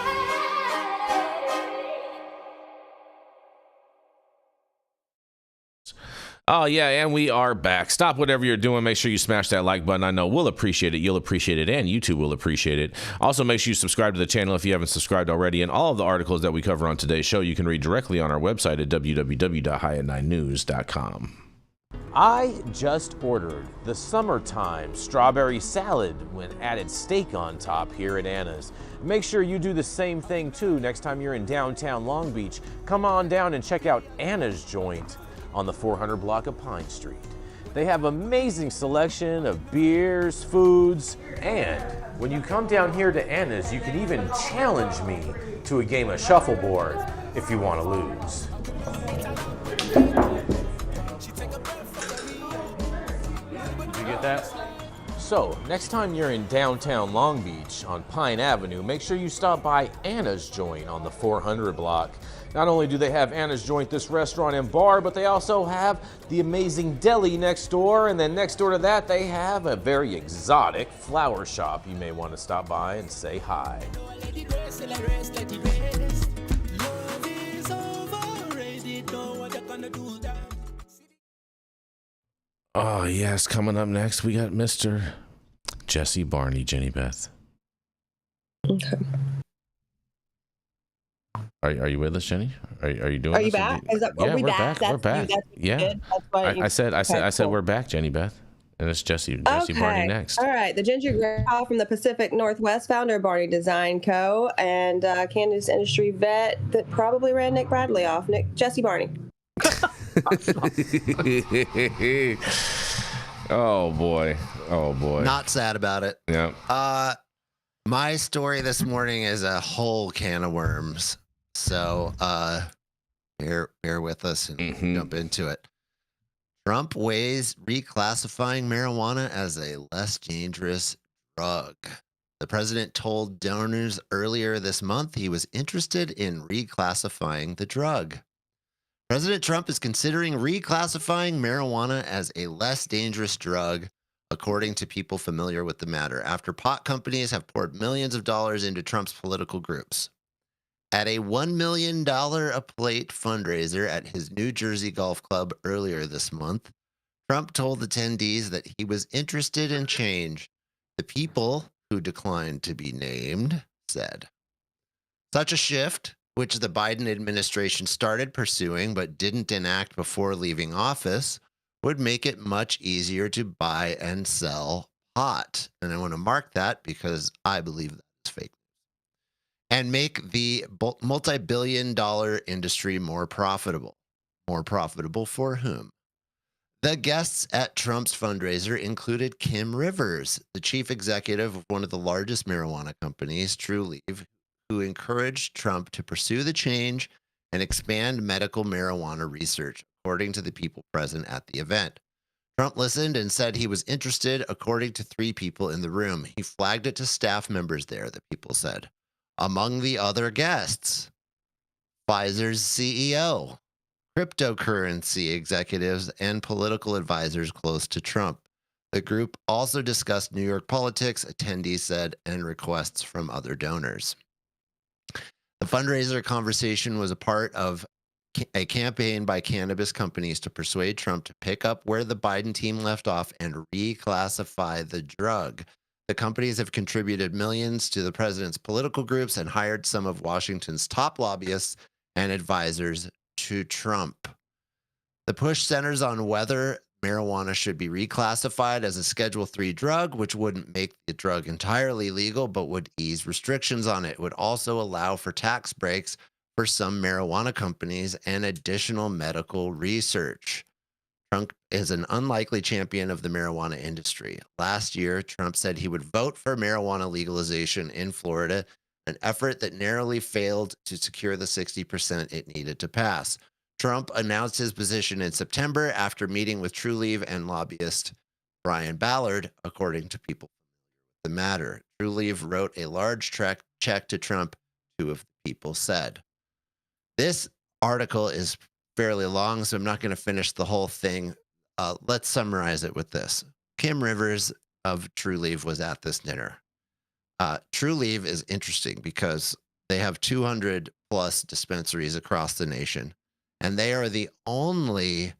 Oh, yeah, and we are back. Stop whatever you're doing. Make sure you smash that like button. I know we'll appreciate it. You'll appreciate it, and YouTube will appreciate it. Also, make sure you subscribe to the channel if you haven't subscribed already. And all of the articles that we cover on today's show, you can read directly on our website at www.highat9news.com. I just ordered the summertime strawberry salad when added steak on top here at Anna's. Make sure you do the same thing too next time you're in downtown Long Beach. Come on down and check out Anna's joint on the 400 block of Pine Street. They have amazing selection of beers, foods, and when you come down here to Anna's, you can even challenge me to a game of shuffleboard if you want to lose. Did you get that? So, next time you're in downtown Long Beach on Pine Avenue, make sure you stop by Anna's Joint on the 400 block. Not only do they have Anna's Joint, this restaurant and bar, but they also have the amazing deli next door, and then next door to that, they have a very exotic flower shop. You may want to stop by and say hi. Oh, yes, coming up next, we got Mr. Jesse Barney, Jenny Beth. Okay. Are you with us, Jenny? Are you doing? Are you back? Yeah, we we're back. We're back. Yeah. I said we're back, Jenny Beth, and it's Jesse Barney next. All right. The ginger grandpa from the Pacific Northwest, founder of Barney Design Co. and cannabis industry vet that probably ran Nick Bradley off. Jesse Barney. Oh boy. Not sad about it. Yeah. My story this morning is a whole can of worms. So bear with us and jump into it. Trump weighs reclassifying marijuana as a less dangerous drug. The president told donors earlier this month he was interested in reclassifying the drug. President Trump is considering reclassifying marijuana as a less dangerous drug, according to people familiar with the matter, after pot companies have poured millions of dollars into Trump's political groups. At a $1 million a plate fundraiser at his New Jersey golf club earlier this month, Trump told attendees that he was interested in change. The people, who declined to be named, said. Such a shift, which the Biden administration started pursuing but didn't enact before leaving office, would make it much easier to buy and sell pot. And I want to mark that because I believe that is fake. And make the multi-billion-dollar industry more profitable. More profitable for whom? The guests at Trump's fundraiser included Kim Rivers, the chief executive of one of the largest marijuana companies, Trulieve, who encouraged Trump to pursue the change and expand medical marijuana research, according to the people present at the event. Trump listened and said he was interested, according to 3 people in the room. He flagged it to staff members there, the people said. Among the other guests, Pfizer's CEO, cryptocurrency executives, and political advisors close to Trump. The group also discussed New York politics, attendees said, and requests from other donors. The fundraiser conversation was a part of a campaign by cannabis companies to persuade Trump to pick up where the Biden team left off and reclassify the drug. The companies have contributed millions to the president's political groups and hired some of Washington's top lobbyists and advisors to Trump. The push centers on whether marijuana should be reclassified as a Schedule III drug, which wouldn't make the drug entirely legal, but would ease restrictions on it. It would also allow for tax breaks for some marijuana companies and additional medical research. Trump is an unlikely champion of the marijuana industry. Last year, Trump said he would vote for marijuana legalization in Florida, an effort that narrowly failed to secure the 60% it needed to pass. Trump announced his position in September after meeting with Trulieve and lobbyist Brian Ballard, according to people with the matter. Trulieve wrote a large check to Trump, 2 of the people said. This article is fairly long, so I'm not going to finish the whole thing. Let's summarize it with this. Kim Rivers of Trulieve was at this dinner. Trulieve is interesting because they have 200 plus dispensaries across the nation, and they are the only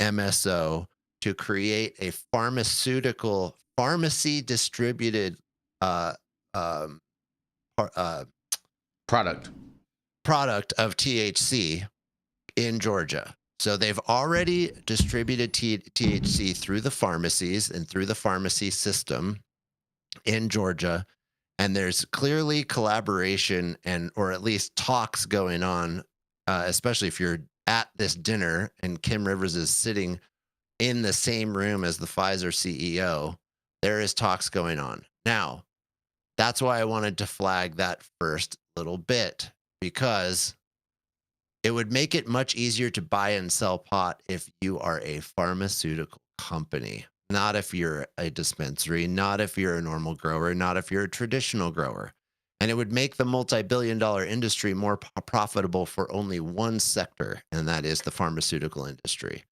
MSO to create a pharmacy distributed Product. product of THC in Georgia. So they've already distributed THC through the pharmacies and through the pharmacy system in Georgia. And there's clearly collaboration or at least talks going on, especially if you're at this dinner and Kim Rivers is sitting in the same room as the Pfizer CEO. There is talks going on. Now, that's why I wanted to flag that first little bit, because it would make it much easier to buy and sell pot if you are a pharmaceutical company, not if you're a dispensary, not if you're a normal grower, not if you're a traditional grower. And it would make the multi-billion-dollar industry more profitable for only one sector, and that is the pharmaceutical industry.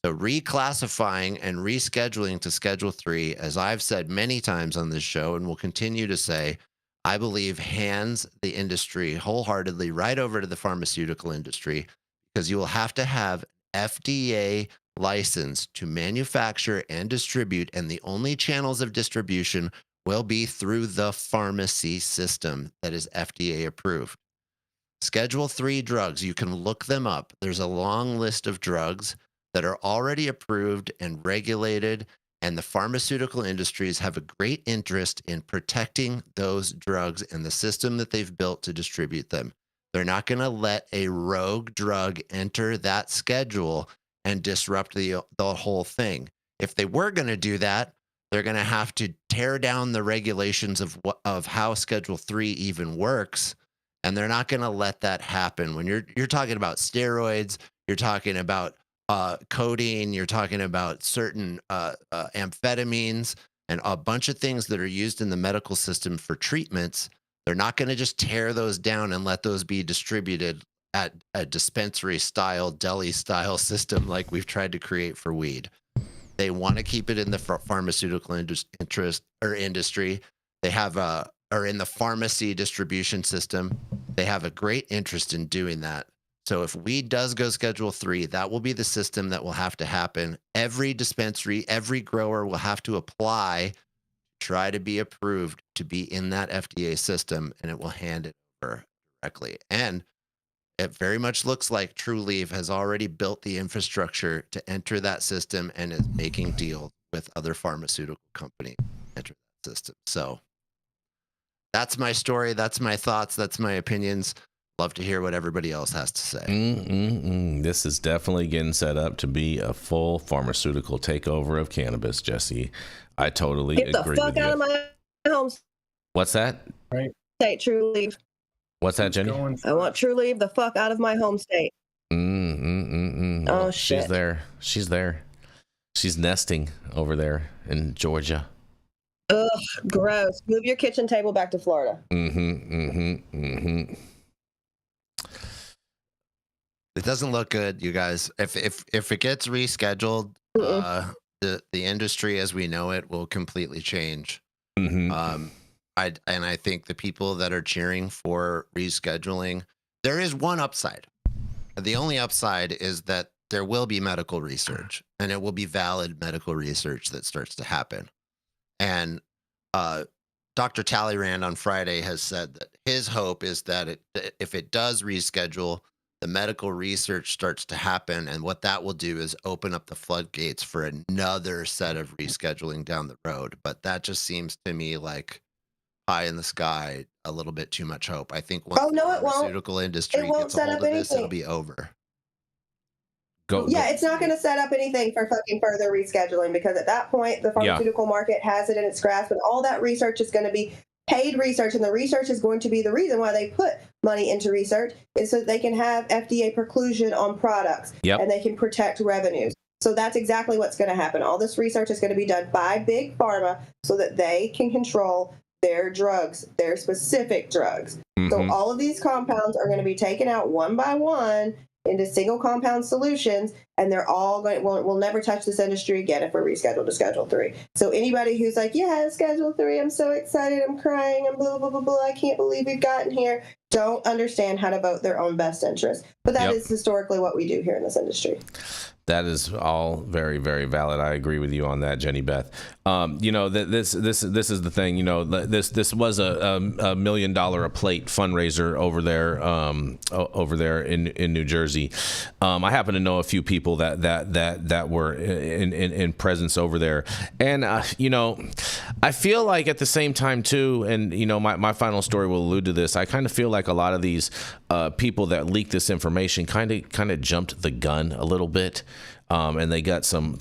So reclassifying and rescheduling to Schedule 3, as I've said many times on this show and will continue to say, I believe hands the industry wholeheartedly right over to the pharmaceutical industry, because you will have to have FDA license to manufacture and distribute, and the only channels of distribution will be through the pharmacy system that is FDA approved. Schedule 3 drugs, you can look them up. There's a long list of drugs that are already approved and regulated, and the pharmaceutical industries have a great interest in protecting those drugs and the system that they've built to distribute them. They're not going to let a rogue drug enter that schedule and disrupt the whole thing. If they were going to do that, they're going to have to tear down the regulations of how Schedule 3 even works, and they're not going to let that happen. When you're talking about steroids, you're talking about codeine, you're talking about certain amphetamines and a bunch of things that are used in the medical system for treatments. They're not going to just tear those down and let those be distributed at a dispensary style, deli style system like we've tried to create for weed. They want to keep it in the pharmaceutical industry. They have or in the pharmacy distribution system. They have a great interest in doing that. So if weed does go Schedule 3, that will be the system that will have to happen. Every dispensary, every grower will have to apply, try to be approved to be in that FDA system, and it will hand it over directly. And it very much looks like Trulieve has already built the infrastructure to enter that system and is making deals with other pharmaceutical companies to enter that system. So that's my story. That's my thoughts. That's my opinions. Love to hear what everybody else has to say. This is definitely getting set up to be a full pharmaceutical takeover of cannabis, Jesse. I totally agree with you. Get the fuck out of my home. What's that? Right. State Trulieve. What's that, Jenny? I want Trulieve the fuck out of my home state. Oh, shit. She's there. She's there. She's nesting over there in Georgia. Ugh, gross. Move your kitchen table back to Florida. It doesn't look good, you guys. If it gets rescheduled, the industry as we know it will completely change. I think the people that are cheering for rescheduling, there is one upside. The only upside is that there will be medical research, and it will be valid medical research that starts to happen. And Dr. Talleyrand on Friday has said that his hope is that if it does reschedule, the medical research starts to happen, and what that will do is open up the floodgates for another set of rescheduling down the road. But that just seems to me like pie in the sky, a little bit too much hope. I think once the pharmaceutical industry gets a hold of this, it'll be over. It's not going to set up anything for fucking further rescheduling, because at that point, the pharmaceutical market has it in its grasp, and all that research is going to be paid research, and the research is going to be the reason why they put money into research, is so that they can have FDA preclusion on products, and they can protect revenues. So that's exactly what's going to happen. All this research is going to be done by big pharma so that they can control their drugs, their specific drugs. So all of these compounds are going to be taken out one by one into single compound solutions, and they're all going. We'll never touch this industry again if we're rescheduled to Schedule 3. So anybody who's like, yeah, Schedule 3, I'm so excited, I'm crying, I'm blah blah blah blah, I can't believe we've gotten here, don't understand how to vote their own best interest. But that is historically what we do here in this industry. That is all very, very valid. I agree with you on that, Jenny Beth. This is the thing. This was a $1 million a plate fundraiser over there in New Jersey. I happen to know a few people that were in presence over there, and I feel like at the same time too, and my final story will allude to this. I kind of feel like a lot of these people that leaked this information kind of jumped the gun a little bit. And they got some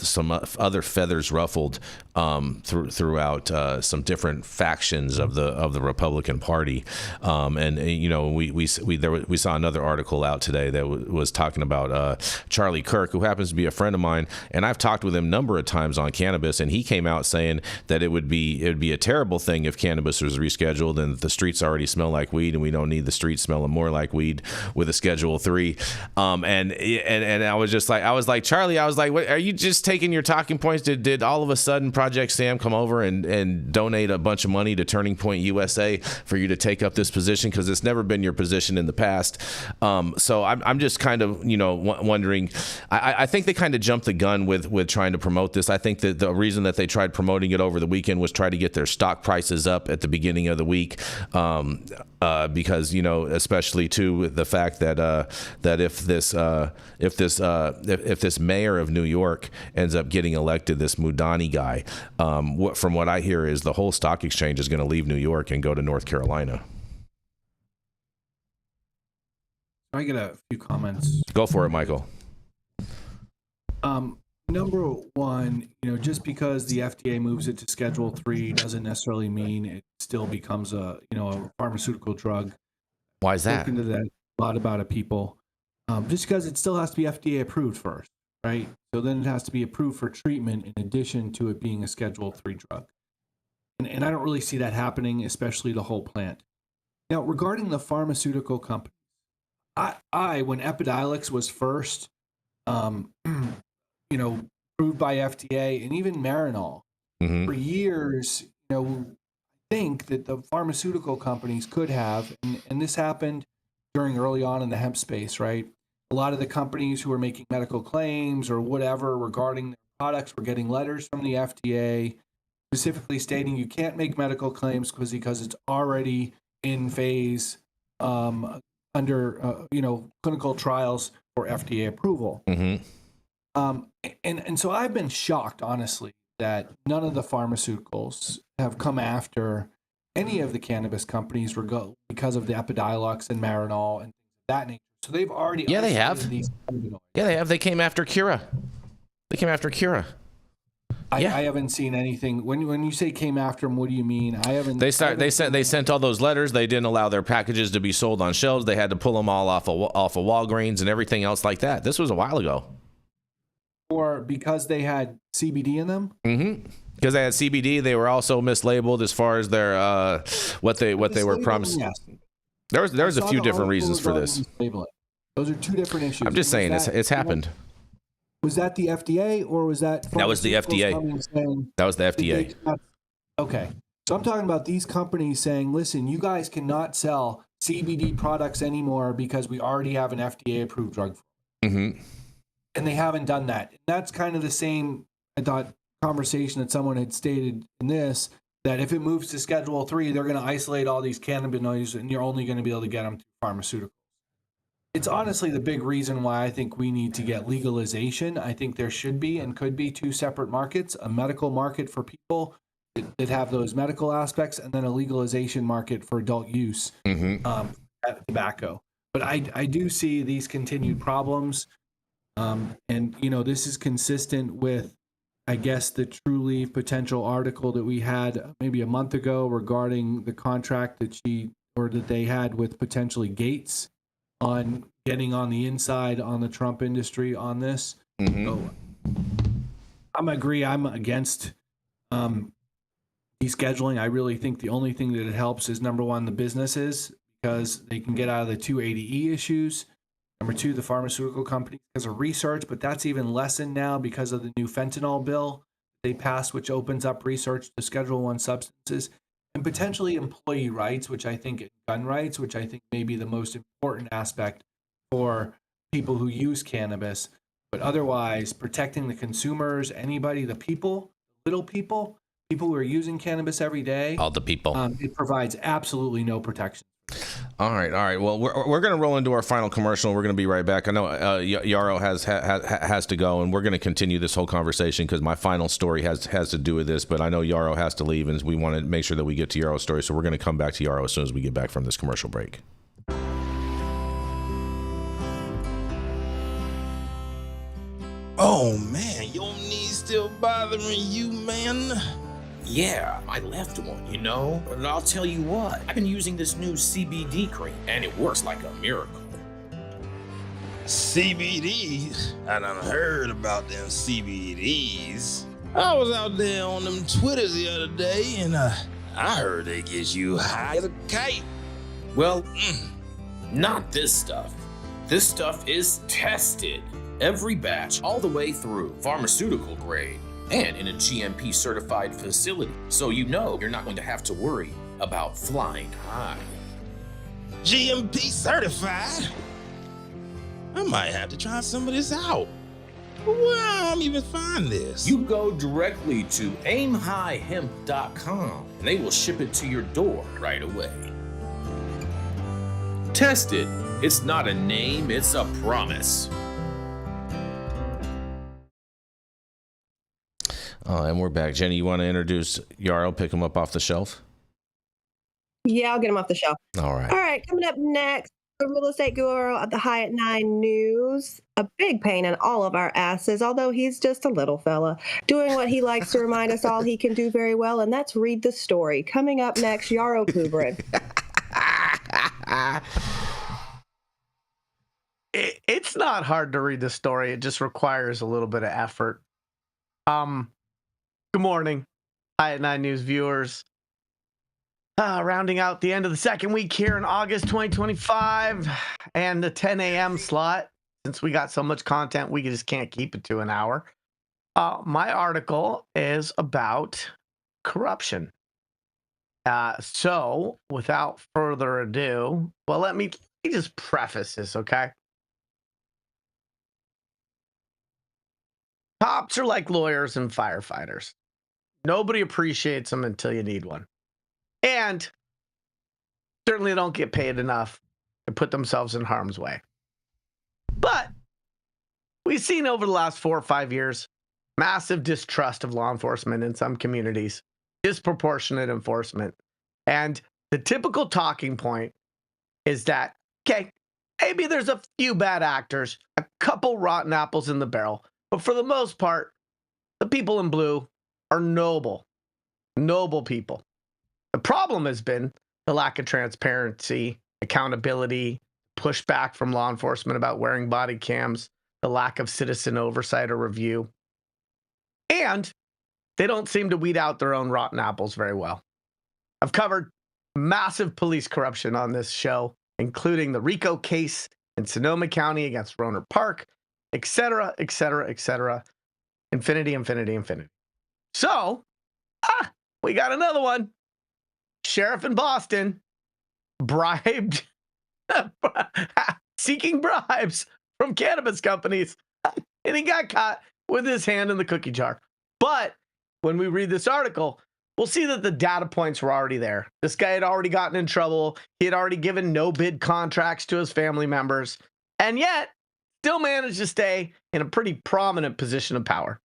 other feathers ruffled throughout some different factions of the Republican Party, we saw another article out today that was talking about Charlie Kirk, who happens to be a friend of mine, and I've talked with him a number of times on cannabis, and he came out saying that it would be a terrible thing if cannabis was rescheduled, and the streets already smell like weed, and we don't need the streets smelling more like weed with a Schedule 3. And I was like Charlie. I was like, what, are you just taking your talking points? Did all of a sudden Project Sam come over and donate a bunch of money to Turning Point USA for you to take up this position? Because it's never been your position in the past. So I'm just kind of, wondering. I think they kind of jumped the gun with trying to promote this. I think that the reason that they tried promoting it over the weekend was try to get their stock prices up at the beginning of the week. Because especially too the fact that if this mayor of New York ends up getting elected, this Mudani guy, from what I hear is the whole stock exchange is going to leave New York and go to North Carolina. I get a few comments. Go for it, Michael. Number one, just because the FDA moves it to Schedule 3 doesn't necessarily mean it still becomes a pharmaceutical drug. Why is that? Spoken to that a lot about it, people. Just because it still has to be FDA approved first, right? So then it has to be approved for treatment in addition to it being a Schedule 3 drug. And I don't really see that happening, especially the whole plant. Now, regarding the pharmaceutical companies, when Epidiolex was first, approved by FDA, and even Marinol, for years, I think that the pharmaceutical companies could have, and this happened during early on in the hemp space, right? A lot of the companies who were making medical claims or whatever regarding their products were getting letters from the FDA specifically stating you can't make medical claims because it's already in phase under clinical trials for FDA approval. And so I've been shocked, honestly, that none of the pharmaceuticals have come after any of the cannabis companies because of the Epidiolex and Marinol and things of that nature. So they've already they have. these cannabinoids. Yeah, they have. They came after Cura. I haven't seen anything. When you say came after them, what do you mean? I haven't. They sent all those letters. They didn't allow their packages to be sold on shelves. They had to pull them all off of Walgreens and everything else like that. This was a while ago. Or because they had CBD in them? Because they had CBD, they were also mislabeled as far as their what they were promised. Yes. There's a few different reasons for this. Those are two different issues. I'm just saying it's happened. Was that the FDA or was that? That was the FDA. That was the FDA. Okay. So I'm talking about these companies saying, listen, you guys cannot sell CBD products anymore because we already have an FDA approved drug. And they haven't done that. And that's kind of the same, I thought, conversation that someone had stated in this, that if it moves to Schedule 3, they're going to isolate all these cannabinoids and you're only going to be able to get them through pharmaceuticals. It's honestly the big reason why I think we need to get legalization. I think there should be and could be two separate markets, a medical market for people that have those medical aspects, and then a legalization market for adult use tobacco. But I do see these continued problems. And, this is consistent with, I guess, the Trulieve potential article that we had maybe a month ago regarding the contract that they had with potentially Gates on getting on the inside on the Trump industry on this. So I'm against descheduling. I really think the only thing that it helps is, number one, the businesses, because they can get out of the 280E issues. Number two, the pharmaceutical companies because of research, but that's even lessened now because of the new fentanyl bill they passed, which opens up research to Schedule 1 substances, and potentially employee rights, which I think gun rights, which I think may be the most important aspect for people who use cannabis. But otherwise, protecting the consumers, anybody, the people, little people who are using cannabis every day, All the people. it provides absolutely no protection. All right. Well, we're going to roll into our final commercial. We're going to be right back. I know Yarrow has to go, and we're going to continue this whole conversation because my final story has to do with this. But I know Yarrow has to leave, and we want to make sure that we get to Yarrow's story. So we're going to come back to Yarrow as soon as we get back from this commercial break. Oh man, your knees still bothering you, man? Yeah, my left one, you know? And I'll tell you what, I've been using this new CBD cream, and it works like a miracle. CBDs? I done heard about them CBDs. I was out there on them Twitters the other day, and I heard they get you high as a kite. Well, not this stuff. This stuff is tested. Every batch, all the way through, pharmaceutical grade, and in a GMP certified facility. So you know you're not going to have to worry about flying high. GMP certified? I might have to try some of this out. Where I'm even find this? You go directly to aimhighhemp.com and they will ship it to your door right away. Tested. It's not a name, it's a promise. And we're back. Jenny, you want to introduce Yarrow, pick him up off the shelf? Yeah, I'll get him off the shelf. All right. All right, coming up next, the real estate guru at the High at 9 News. A big pain in all of our asses, although he's just a little fella, doing what he likes to remind us all he can do very well, and that's read the story. Coming up next, Yarrow Kubrin. It's not hard to read the story. It just requires a little bit of effort. Good morning, High at 9 News viewers. Rounding out the end of the second week here in August 2025 and the 10 a.m. slot. Since we got so much content, we just can't keep it to an hour. My article is about corruption. So without further ado, well, let me just preface this, okay? Cops are like lawyers and firefighters. Nobody appreciates them until you need one. And certainly don't get paid enough to put themselves in harm's way. But we've seen over the last 4 or 5 years, massive distrust of law enforcement in some communities, disproportionate enforcement. And the typical talking point is that, okay, maybe there's a few bad actors, a couple rotten apples in the barrel, but for the most part, the people in blue are noble people. The problem has been the lack of transparency, accountability, pushback from law enforcement about wearing body cams, the lack of citizen oversight or review. And they don't seem to weed out their own rotten apples very well. I've covered massive police corruption on this show, including the RICO case in Sonoma County against Roner Park, etc., etc., etc. Infinity. So, we got another one. Sheriff in Boston bribed, seeking bribes from cannabis companies, and he got caught with his hand in the cookie jar. But when we read this article, we'll see that the data points were already there. This guy had already gotten in trouble. He had already given no-bid contracts to his family members, and yet still managed to stay in a pretty prominent position of power.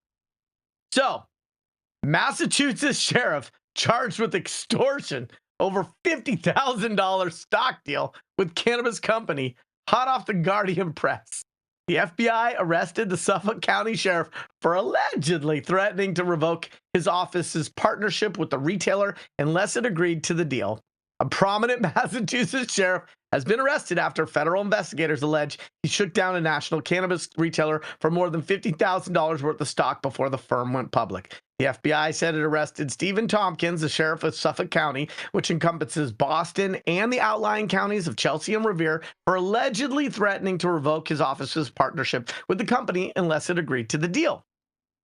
So, Massachusetts sheriff charged with extortion over $50,000 stock deal with cannabis company, hot off the Guardian press. The FBI arrested the Suffolk County sheriff for allegedly threatening to revoke his office's partnership with the retailer unless it agreed to the deal. A prominent Massachusetts sheriff has been arrested after federal investigators allege he shook down a national cannabis retailer for more than $50,000 worth of stock before the firm went public. The FBI said it arrested Stephen Tompkins, the sheriff of Suffolk County, which encompasses Boston and the outlying counties of Chelsea and Revere, for allegedly threatening to revoke his office's partnership with the company unless it agreed to the deal.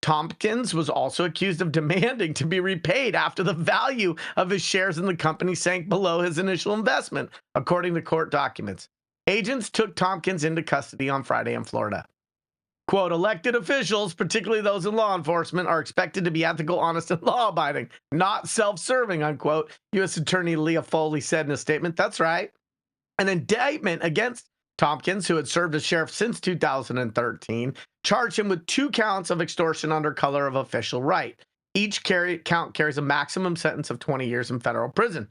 Tompkins was also accused of demanding to be repaid after the value of his shares in the company sank below his initial investment, according to court documents. Agents took Tompkins into custody on Friday in Florida. Quote, elected officials, particularly those in law enforcement, are expected to be ethical, honest, and law-abiding, not self-serving, unquote, U.S. Attorney Leah Foley said in a statement. That's right. An indictment against Tompkins, who had served as sheriff since 2013, charged him with 2 counts of extortion under color of official right. Each count carries a maximum sentence of 20 years in federal prison.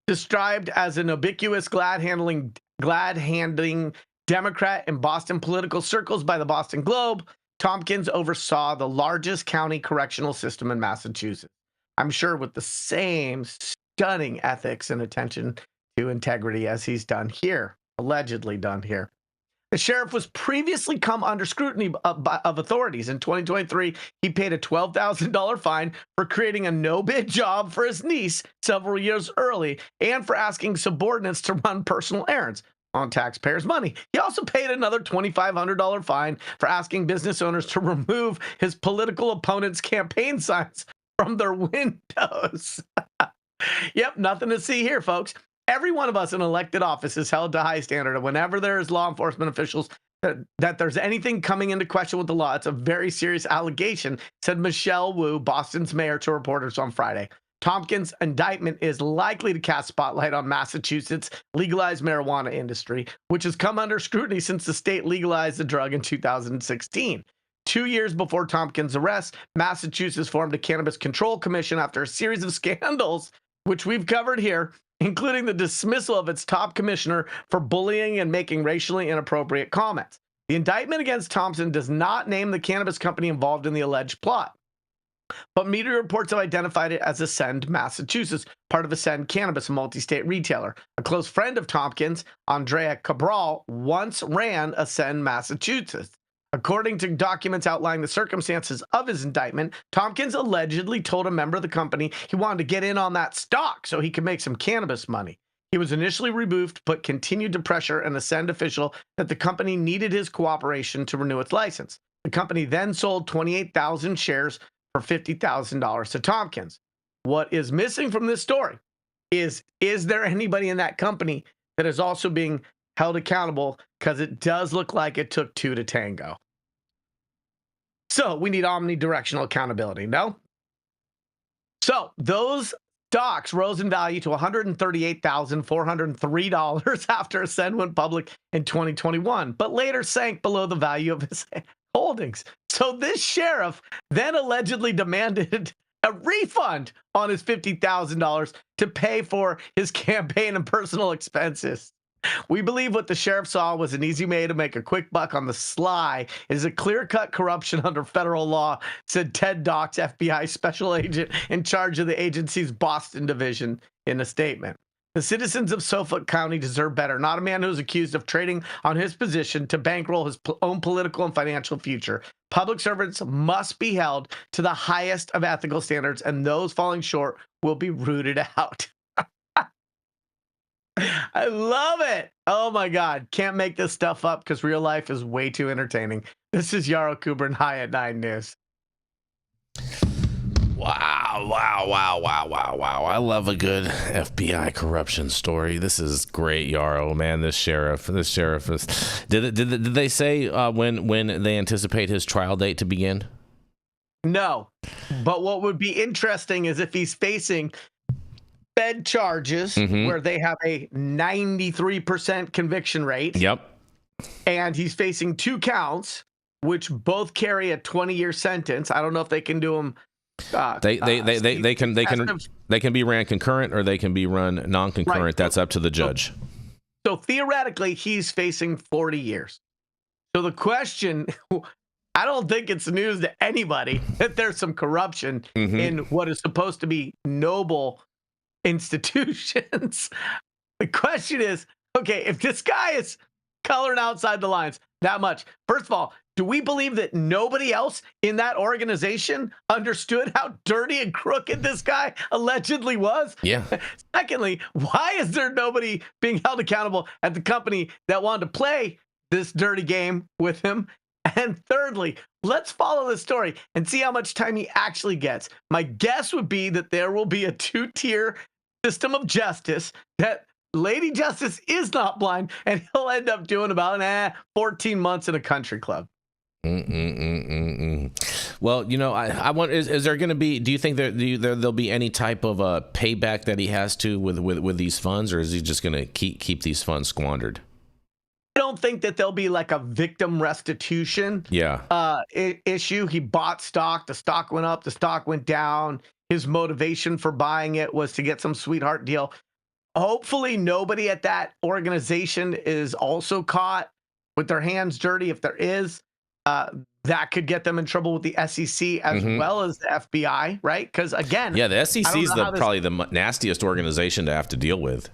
Described as an ubiquitous, glad-handing Democrat in Boston political circles by the Boston Globe, Tompkins oversaw the largest county correctional system in Massachusetts. I'm sure with the same stunning ethics and attention to integrity as he's done here, allegedly done here. The sheriff was previously come under scrutiny of authorities. In 2023, he paid a $12,000 fine for creating a no-bid job for his niece several years early and for asking subordinates to run personal errands on taxpayers' money. He also paid another $2,500 fine for asking business owners to remove his political opponents' campaign signs from their windows. Yep, nothing to see here, folks. Every one of us in elected office is held to high standard, and whenever there is law enforcement officials that there's anything coming into question with the law, it's a very serious allegation, said Michelle Wu, Boston's mayor, to reporters on Friday. Tompkins' indictment is likely to cast spotlight on Massachusetts' legalized marijuana industry, which has come under scrutiny since the state legalized the drug in 2016. 2 years before Tompkins' arrest, Massachusetts formed a Cannabis Control Commission after a series of scandals, which we've covered here, including the dismissal of its top commissioner for bullying and making racially inappropriate comments. The indictment against Thompson does not name the cannabis company involved in the alleged plot, but media reports have identified it as Ascend Massachusetts, part of Ascend Cannabis, a multi-state retailer. A close friend of Tompkins, Andrea Cabral, once ran Ascend Massachusetts. According to documents outlining the circumstances of his indictment, Tompkins allegedly told a member of the company he wanted to get in on that stock so he could make some cannabis money. He was initially rebuffed, but continued to pressure an Ascend official that the company needed his cooperation to renew its license. The company then sold 28,000 shares for $50,000 to Tompkins. What is missing from this story is there anybody in that company that is also being held accountable? Because it does look like it took 2 to tango. So we need omnidirectional accountability, no? So those stocks rose in value to $138,403 after Ascend went public in 2021, but later sank below the value of his holdings. So this sheriff then allegedly demanded a refund on his $50,000 to pay for his campaign and personal expenses. We believe what the sheriff saw was an easy way to make a quick buck on the sly. It is a clear-cut corruption under federal law, said Ted Docks, FBI special agent in charge of the agency's Boston division, in a statement. The citizens of Suffolk County deserve better, not a man who is accused of trading on his position to bankroll his own political and financial future. Public servants must be held to the highest of ethical standards, and those falling short will be rooted out. I love it. Oh my God. Can't make this stuff up because real life is way too entertaining. This is Yarrow Kubrin, High at 9 News. Wow. I love a good FBI corruption story. This is great, Yarrow, man. This sheriff is. Did they say when they anticipate his trial date to begin? No. But what would be interesting is if he's facing Fed charges where they have a 93% conviction rate. Yep. And he's facing 2 counts, which both carry a 20-year sentence. I don't know if they can do them. They can be ran concurrent or they can be run non-concurrent. Right. That's up to the judge. So theoretically, he's facing 40 years. So the question, I don't think it's news to anybody that there's some corruption in what is supposed to be noble institutions. The question is, okay, if this guy is coloring outside the lines that much, first of all, do we believe that nobody else in that organization understood how dirty and crooked this guy allegedly was? Yeah. Secondly, why is there nobody being held accountable at the company that wanted to play this dirty game with him? And thirdly, let's follow the story and see how much time he actually gets. My guess would be that there will be a 2-tier system of justice, that Lady Justice is not blind, and he'll end up doing about 14 months in a country club. Well, I want. Is there going to be? Do you think there'll be any type of payback that he has to with these funds, or is he just going to keep these funds squandered? I don't think that there'll be like a victim restitution issue. He bought stock. The stock went up. The stock went down. His motivation for buying it was to get some sweetheart deal. Hopefully nobody at that organization is also caught with their hands dirty. If there is, that could get them in trouble with the SEC as well as the FBI, right? Because again, the SEC is probably the nastiest organization to have to deal with.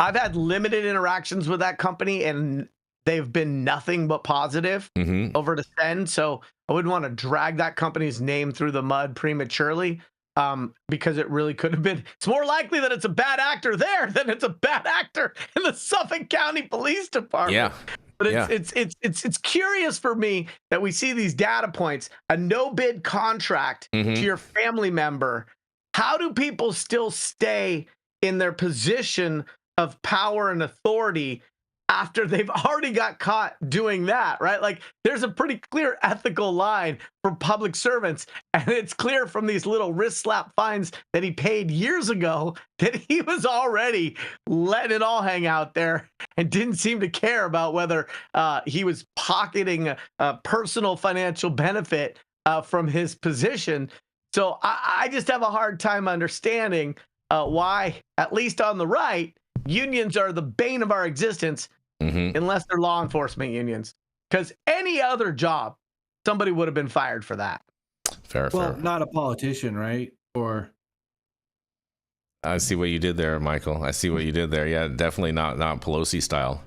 I've had limited interactions with that company, and they've been nothing but positive over to send. So I wouldn't want to drag that company's name through the mud prematurely, because it really could have been. It's more likely that it's a bad actor there than it's a bad actor in the Suffolk County Police Department. Yeah. But it's curious for me that we see these data points, a no bid contract to your family member. How do people still stay in their position of power and authority after they've already got caught doing that, right? Like, there's a pretty clear ethical line for public servants, and it's clear from these little wrist slap fines that he paid years ago that he was already letting it all hang out there and didn't seem to care about whether he was pocketing a personal financial benefit from his position. So I just have a hard time understanding why, at least on the right, unions are the bane of our existence, unless they're law enforcement unions. Because any other job, somebody would have been fired for that. Fair. Not a politician, right? Or I see what you did there, Michael. I see what you did there. Yeah, definitely not Pelosi style.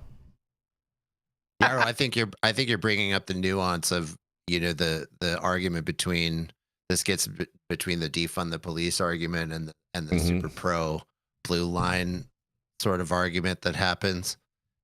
Yarrow, I think you're bringing up the nuance of the argument between between the defund the police argument and the super pro blue line sort of argument that happens.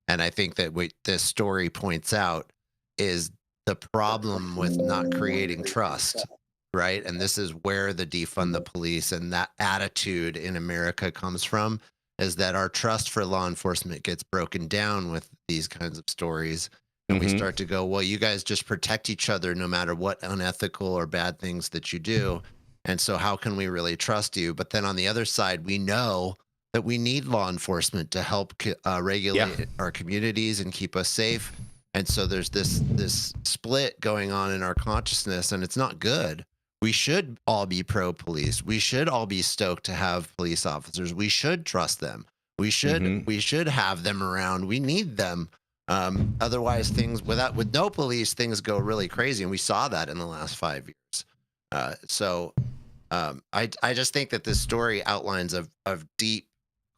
And I think that what this story points out is the problem with not creating trust, right? And this is where the defund the police and that attitude in America comes from, is that our trust for law enforcement gets broken down with these kinds of stories. And we start to go, well, you guys just protect each other no matter what unethical or bad things that you do. And so how can we really trust you? But then on the other side, we know that we need law enforcement to help regulate our communities and keep us safe. And so there's this split going on in our consciousness, and it's not good. We should all be pro-police. We should all be stoked to have police officers. We should trust them. We should have them around. We need them. Otherwise, with no police, things go really crazy, and we saw that in the last 5 years. So I just think that this story outlines a deep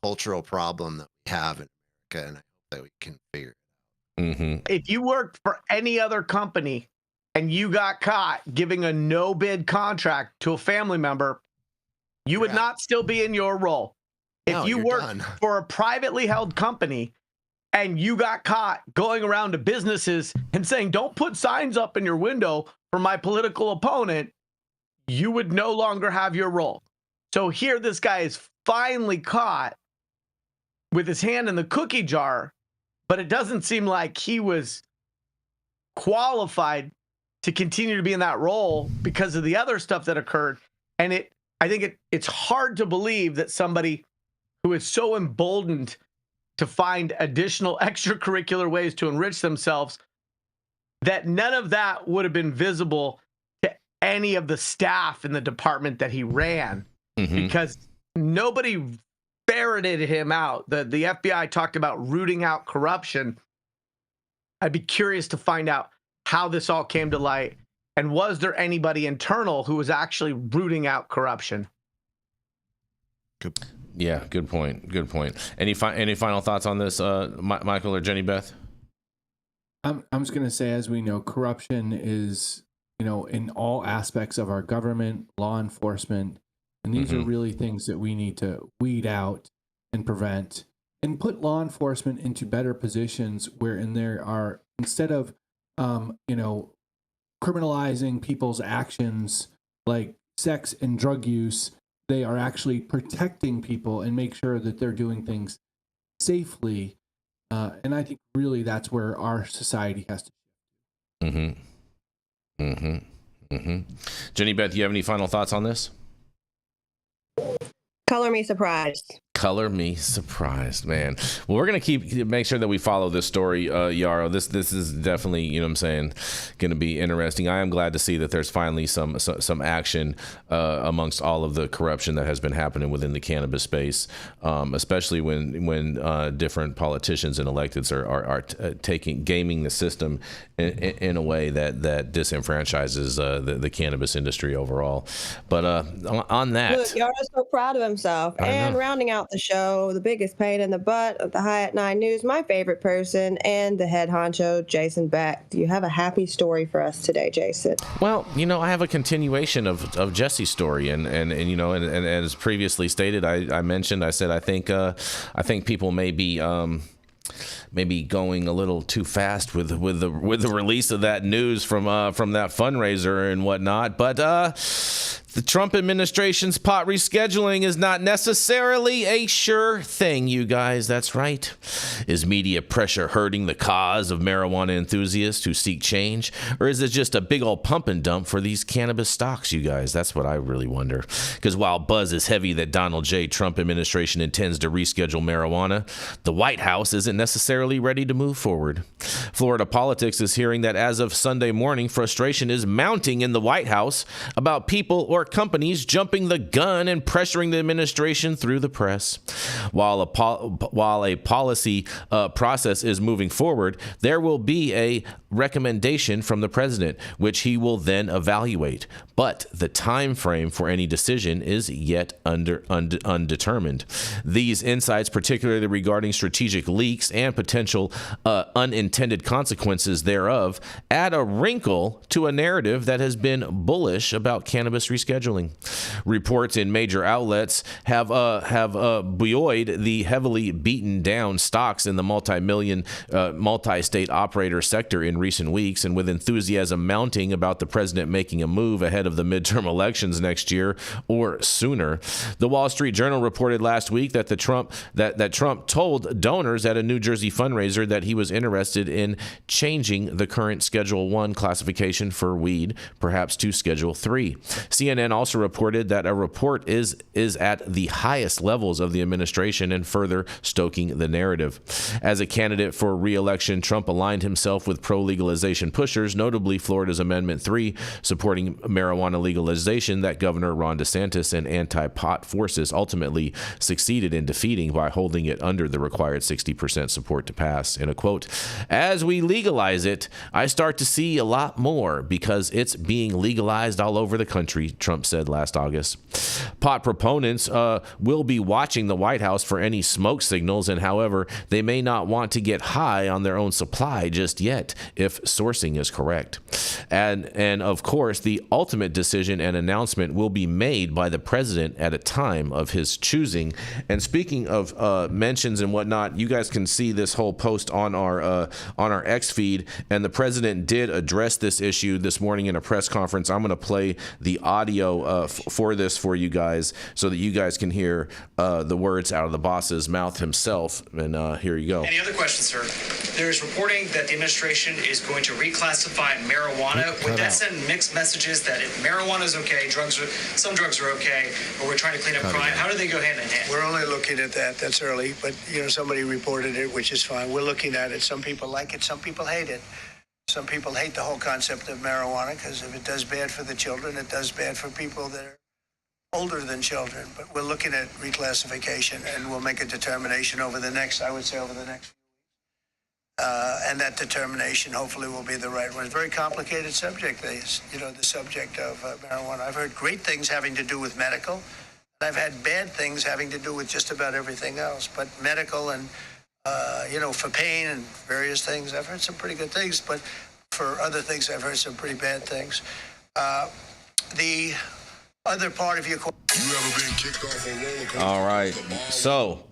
cultural problem that we have in America, and I hope that we can figure it out. If you worked for any other company and you got caught giving a no bid contract to a family member, you would not still be in your role. If you worked for a privately held company and you got caught going around to businesses and saying, don't put signs up in your window for my political opponent, you would no longer have your role. So here this guy is finally caught with his hand in the cookie jar, but it doesn't seem like he was qualified to continue to be in that role because of the other stuff that occurred. And I think it's hard to believe that somebody who is so emboldened to find additional extracurricular ways to enrich themselves, that none of that would have been visible to any of the staff in the department that he ran, because nobody ferreted him out. The FBI talked about rooting out corruption. I'd be curious to find out how this all came to light, and was there anybody internal who was actually rooting out corruption? Yeah, good point. Good point. Any final thoughts on this, Michael or Jenny Beth? I'm just going to say, as we know, corruption is, in all aspects of our government, law enforcement, and these are really things that we need to weed out and prevent, and put law enforcement into better positions wherein there are, instead of, criminalizing people's actions like sex and drug use, they are actually protecting people and make sure that they're doing things safely. And I think really that's where our society has to. Jenny Beth, you have any final thoughts on this? Color me surprised. Color me surprised, man. Well, we're gonna make sure that we follow this story, Yarrow. This is definitely, you know what I'm saying, gonna be interesting. I am glad to see that there's finally some action amongst all of the corruption that has been happening within the cannabis space, especially when different politicians and electeds are gaming the system in a way that disenfranchises the cannabis industry overall. But on that, Look, Yarrow's so proud of himself. And rounding out the show, the biggest pain in the butt of the High at 9 News, my favorite person, and the head honcho, Jason Beck. Do you have a happy story for us today, Jason? Well, I have a continuation of Jesse's story, and as previously stated, I said I think people may be going a little too fast with the release of that news from that fundraiser and whatnot, but the Trump administration's pot rescheduling is not necessarily a sure thing, you guys. That's right. Is media pressure hurting the cause of marijuana enthusiasts who seek change? Or is it just a big old pump and dump for these cannabis stocks, you guys? That's what I really wonder. Because while buzz is heavy that Donald J. Trump administration intends to reschedule marijuana, the White House isn't necessarily ready to move forward. Florida politics is hearing that as of Sunday morning, frustration is mounting in the White House about people or companies jumping the gun and pressuring the administration through the press. While a policy process is moving forward, there will be a recommendation from the president, which he will then evaluate. But the time frame for any decision is yet undetermined. These insights, particularly regarding strategic leaks and potential unintended consequences thereof, add a wrinkle to a narrative that has been bullish about cannabis rescheduling. Reports in major outlets have buoyed the heavily beaten down stocks in the multi-state operator sector in recent weeks, and with enthusiasm mounting about the president making a move ahead of the midterm elections next year or sooner. The Wall Street Journal reported last week that Trump told donors at a New Jersey fundraiser that he was interested in changing the current Schedule I classification for weed, perhaps to Schedule III. CNN also reported that a report is at the highest levels of the administration and further stoking the narrative. As a candidate for re-election, Trump aligned himself with pro-legalization pushers, notably Florida's Amendment 3, supporting marijuana legalization that Governor Ron DeSantis and anti-pot forces ultimately succeeded in defeating by holding it under the required 60% support to pass. In a quote, "As we legalize it, I start to see a lot more because it's being legalized all over the country," Trump said last August. Pot proponents will be watching the White House for any smoke signals, and however, they may not want to get high on their own supply just yet if sourcing is correct. And of course, the ultimate decision and announcement will be made by the president at a time of his choosing. And speaking of mentions and whatnot, you guys can see this whole post on our X feed, and the president did address this issue this morning in a press conference. I'm going to play the audio for this for you guys so that you guys can hear the words out of the boss's mouth himself. And here you go. Any other questions, sir? There is reporting that the administration is going to reclassify marijuana. Would that send mixed messages that if marijuana is okay, some drugs are okay, but we're trying to clean up crime? How do they go hand in hand? We're only looking at that. That's early, but somebody reported it, which is fine. We're looking at it. Some people like it. Some people hate it. Some people hate the whole concept of marijuana because if it does bad for the children, it does bad for people that are older than children. But we're looking at reclassification, and we'll make a determination over the next few weeks. And that determination hopefully will be the right one. It's a very complicated subject, the subject of marijuana. I've heard great things having to do with medical. And I've had bad things having to do with just about everything else. But medical and, for pain and various things, I've heard some pretty good things. But for other things, I've heard some pretty bad things. The other part of your question. All right. So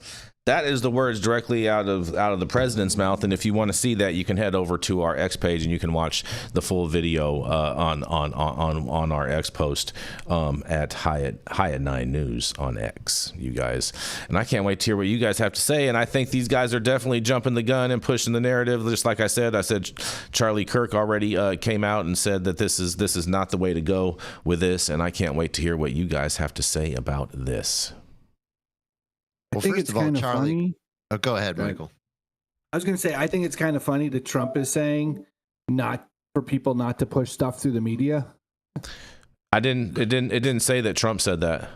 That is the words directly out of the president's mouth, and if you want to see that, you can head over to our X page and you can watch the full video on our X post at Hyatt 9 News on X, you guys. And I can't wait to hear what you guys have to say. And I think these guys are definitely jumping the gun and pushing the narrative. Just like I said Charlie Kirk already came out and said that this is not the way to go with this, and I can't wait to hear what you guys have to say about this. Well, I think first it's of all, kind of Charlie. funny. Oh, go ahead, Go ahead. Michael. I was going to say, I think it's kind of funny that Trump is saying not for people not to push stuff through the media. It didn't say that Trump said that.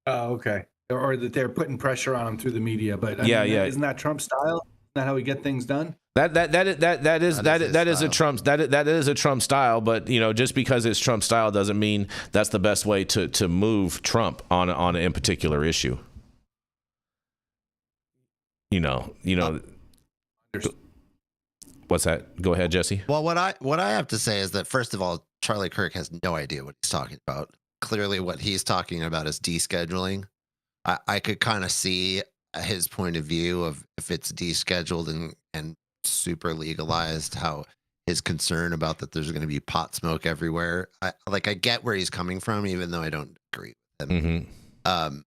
Oh, okay. Or that they're putting pressure on him through the media. But I mean, isn't that Trump style? Isn't that how we get things done? That is a Trump style, but just because it's Trump style doesn't mean that's the best way to move Trump on a particular issue. What's that? Go ahead, Jesse. Well, what I have to say is that, first of all, Charlie Kirk has no idea what he's talking about. Clearly, what he's talking about is descheduling. I could kind of see his point of view of if it's descheduled and super legalized, how his concern about that there's going to be pot smoke everywhere. I get where he's coming from, even though I don't agree with him. Mm-hmm.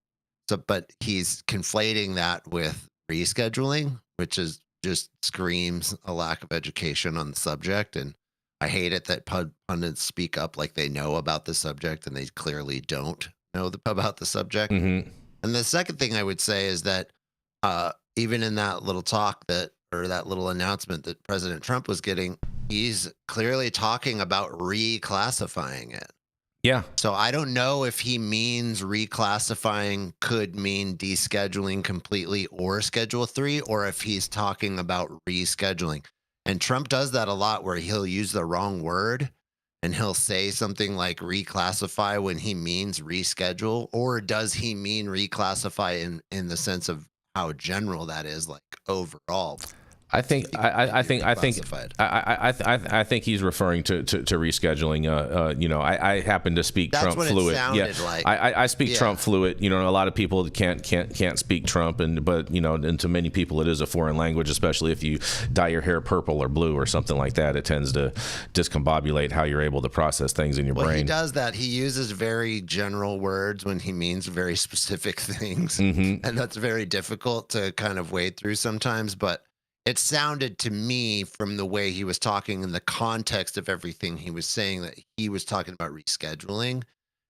But he's conflating that with rescheduling, which is just screams a lack of education on the subject. And I hate it that pundits speak up like they know about the subject, and they clearly don't know about the subject. Mm-hmm. And the second thing I would say is that even in that little talk that little announcement that President Trump was getting, he's clearly talking about reclassifying it. Yeah. So I don't know if he means reclassifying could mean descheduling completely or Schedule 3, or if he's talking about rescheduling. And Trump does that a lot, where he'll use the wrong word and he'll say something like reclassify when he means reschedule. Or does he mean reclassify in the sense of how general that is, like overall? I think he's referring to rescheduling. I happen to speak That's Trump what fluent. It sounded like. I speak Trump fluent. A lot of people can't speak Trump, and to many people it is a foreign language, especially if you dye your hair purple or blue or something like that. It tends to discombobulate how you're able to process things in your brain. He does that. He uses very general words when he means very specific things, mm-hmm. and that's very difficult to kind of wade through sometimes. But it sounded to me, from the way he was talking in the context of everything he was saying, that he was talking about rescheduling.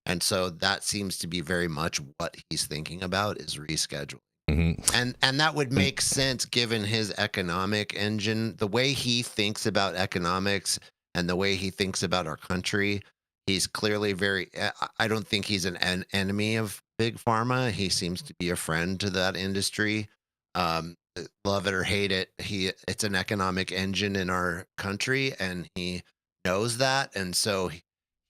And so that seems to be very much what he's thinking about, is rescheduling. Mm-hmm. And that would make sense given his economic engine, the way he thinks about economics and the way he thinks about our country. He's clearly I don't think he's an enemy of big pharma. He seems to be a friend to that industry. Love it or hate it, it's an economic engine in our country, and he knows that. And so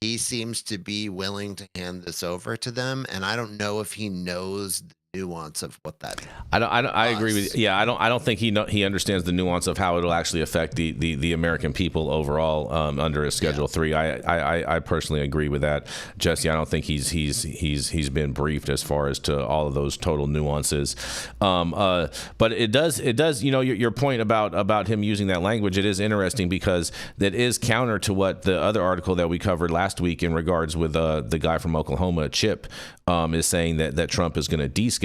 he seems to be willing to hand this over to them. And I don't know if he knows the nuance of what that means. I agree with you. Yeah, I don't think he understands the nuance of how it'll actually affect the American people overall under a Schedule 3. I personally agree with that, Jesse. I don't think he's been briefed as far as to all of those total nuances. But it does your point about him using that language. It is interesting because that is counter to what the other article that we covered last week in regards with the guy from Oklahoma, Chip, is saying that Trump is going to deschedule,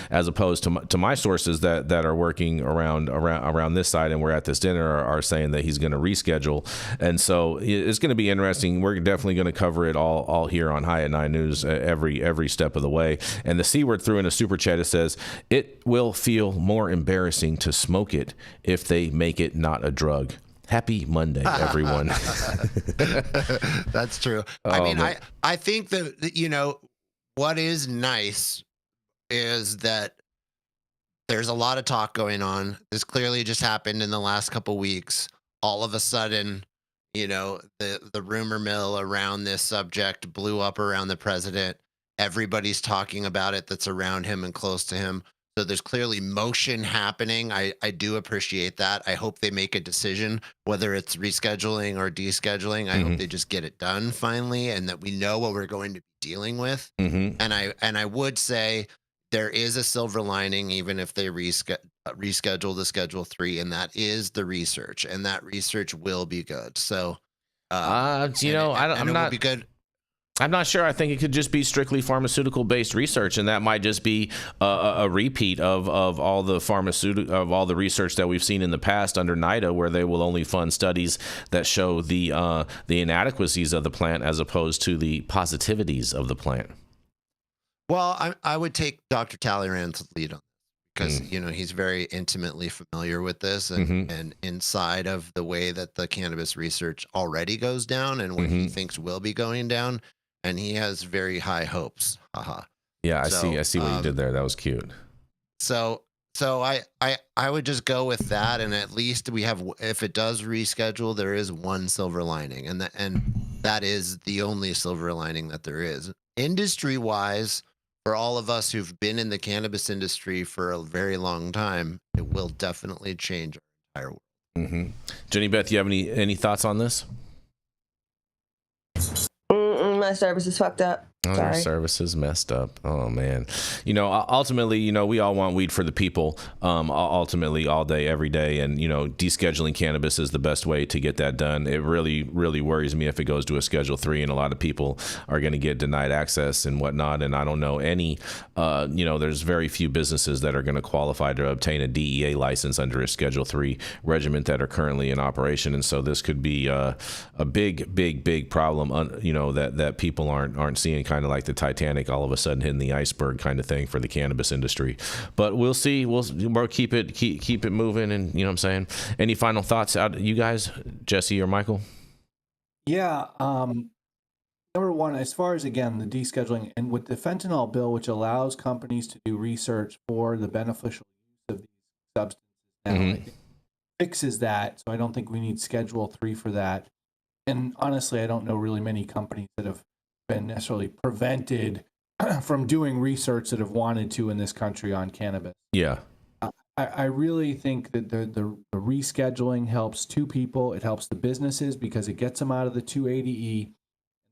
as opposed to my sources that are working around this side and we're at this dinner are saying that he's going to reschedule. And so it's going to be interesting. We're definitely going to cover it all here on High at 9 News every step of the way. And the C word threw in a super chat. It says, it will feel more embarrassing to smoke it if they make it not a drug. Happy Monday, everyone. That's true. I think that, what is nice is that there's a lot of talk going on. This clearly just happened in the last couple weeks. All of a sudden, the rumor mill around this subject blew up around the president. Everybody's talking about it that's around him and close to him. So there's clearly motion happening. I do appreciate that. I hope they make a decision, whether it's rescheduling or descheduling. I hope they just get it done finally, and that we know what we're going to be dealing with. Mm-hmm. And I would say there is a silver lining, even if they reschedule the Schedule 3, and that is the research, and that research will be good. So, I'm not be good. I'm not sure. I think it could just be strictly pharmaceutical-based research, and that might just be a repeat of all the research that we've seen in the past under NIDA, where they will only fund studies that show the inadequacies of the plant as opposed to the positivities of the plant. Well, I would take Dr. Talleyrand's lead on this because he's very intimately familiar with this, and inside of the way that the cannabis research already goes down and what he thinks will be going down. And he has very high hopes. Yeah, I see what you did there. That was cute. So I would just go with that, and at least we have, if it does reschedule, there is one silver lining, and that is the only silver lining that there is. Industry-wise, for all of us who've been in the cannabis industry for a very long time, it will definitely change our entire world. Jenny Beth, you have any thoughts on this? My service is fucked up. Oh, your service is messed up. Oh man. Ultimately, we all want weed for the people. Ultimately, all day, every day, and descheduling cannabis is the best way to get that done. It really, really worries me if it goes to a Schedule 3, and a lot of people are going to get denied access and whatnot. And I don't know any. There's very few businesses that are going to qualify to obtain a DEA license under a Schedule 3 regiment that are currently in operation. And so this could be a big problem. That people aren't seeing. Kind of like the Titanic all of a sudden hitting the iceberg kind of thing for the cannabis industry. But we'll see. We'll keep it moving, and what I'm saying. Any final thoughts out you guys, Jesse or Michael? Yeah. Number one, as far as again the descheduling and with the fentanyl bill, which allows companies to do research for the beneficial use of these substances now, I think fixes that. So I don't think we need Schedule 3 for that. And honestly, I don't know really many companies that have been necessarily prevented from doing research that have wanted to in this country on cannabis. Yeah. I really think that the rescheduling helps two people. It helps the businesses because it gets them out of the 280E.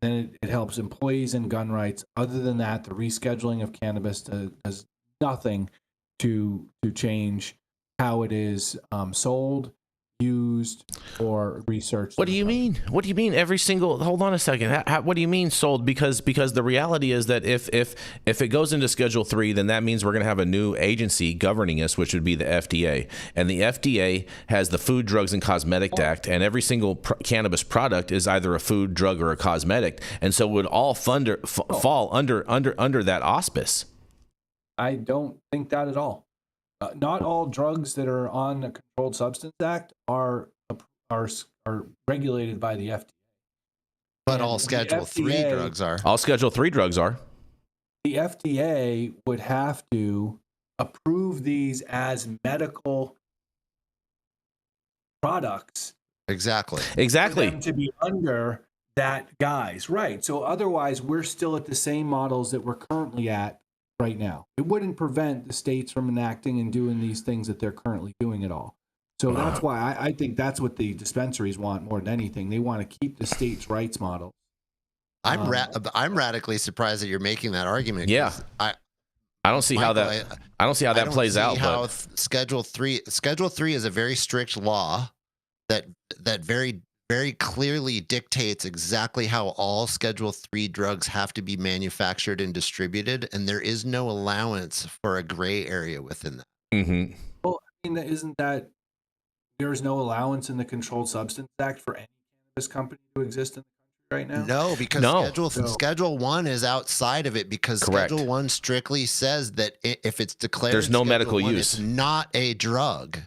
Then it helps employees and gun rights. Other than that, the rescheduling of cannabis does nothing to change how it is sold, used, or researched. What do you mean? What do you mean? Hold on a second. What do you mean sold? Because the reality is that if it goes into Schedule 3, then that means we're going to have a new agency governing us, which would be the FDA. And the FDA has the Food, Drugs, and Cosmetic Act, and every single cannabis product is either a food, drug, or a cosmetic, and so would all fall under that auspice. I don't think that at all. Not all drugs that are on the Controlled Substance Act are regulated by the FDA. But all Schedule 3 drugs are. All Schedule 3 drugs are. The FDA would have to approve these as medical products. Exactly. For them to be under that guise, right? So otherwise, we're still at the same models that we're currently at right now. It wouldn't prevent the states from enacting and doing these things that they're currently doing at all. So that's why I think that's what the dispensaries want more than anything. They want to keep the states' rights model. I'm radically surprised that you're making that argument. Yeah, I don't see how that plays out. How Schedule 3 is a very strict law that very very clearly dictates exactly how all Schedule 3 drugs have to be manufactured and distributed, and there is no allowance for a gray area within that. Well, I mean, isn't that there is no allowance in the Controlled Substance Act for any cannabis company to exist in the country right now? No, because Schedule 1 is outside of it because Schedule 1 strictly says that if it's declared there's no medical use, it's not a drug.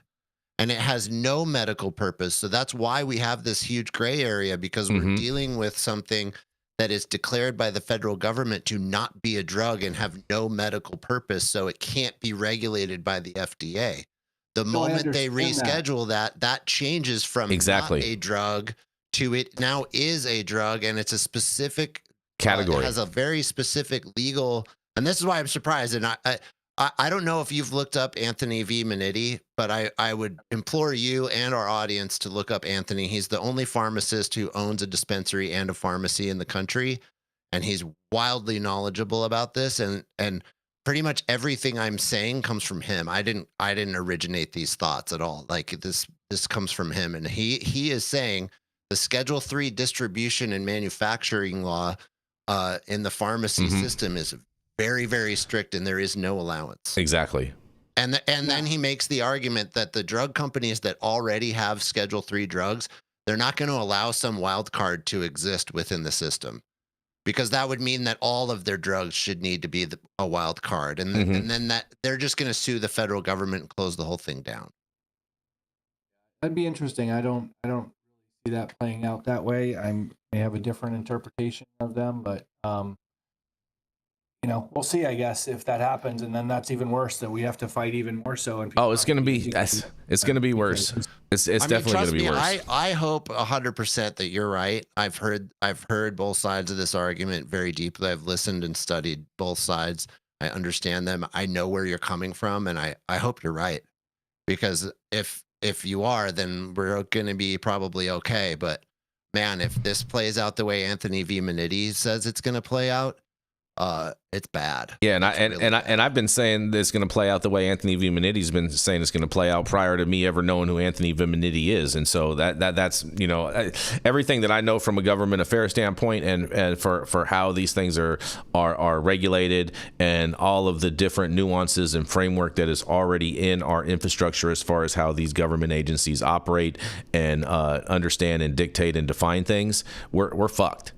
And it has no medical purpose. So that's why we have this huge gray area, because we're dealing with something that is declared by the federal government to not be a drug and have no medical purpose. So it can't be regulated by the FDA. The moment they reschedule that changes from not a drug to it now is a drug, and it's a specific category. It has a very specific legal, and this is why I'm surprised. And I don't know if you've looked up Anthony V. Minardi, but I would implore you and our audience to look up Anthony. He's the only pharmacist who owns a dispensary and a pharmacy in the country, and he's wildly knowledgeable about this. And pretty much everything I'm saying comes from him. I didn't originate these thoughts at all. Like this comes from him, and he is saying the Schedule 3 distribution and manufacturing law in the pharmacy system is very, very strict, and there is no allowance. Exactly. And then he makes the argument that the drug companies that already have Schedule 3 drugs, they're not going to allow some wild card to exist within the system, because that would mean that all of their drugs should need to be a wild card, and then that they're just going to sue the federal government and close the whole thing down. That'd be interesting. I don't see that playing out that way. I may have a different interpretation of them, but we'll see, I guess, if that happens, and then that's even worse, that we have to fight even more so. And it's going to be worse. It's definitely going to be worse. I hope 100% that you're right. I've heard both sides of this argument very deeply. I've listened and studied both sides. I understand them. I know where you're coming from, and I hope you're right, because if you are, then we're going to be probably okay. But man, if this plays out the way Anthony V. Minardi says it's going to play out, it's bad. Yeah, and I've been saying this is going to play out the way Anthony V. Minardi's been saying it's going to play out prior to me ever knowing who Anthony V. Minardi is, and so that's everything that I know from a government affairs standpoint, and for how these things are regulated, and all of the different nuances and framework that is already in our infrastructure as far as how these government agencies operate and understand and dictate and define things. We're fucked.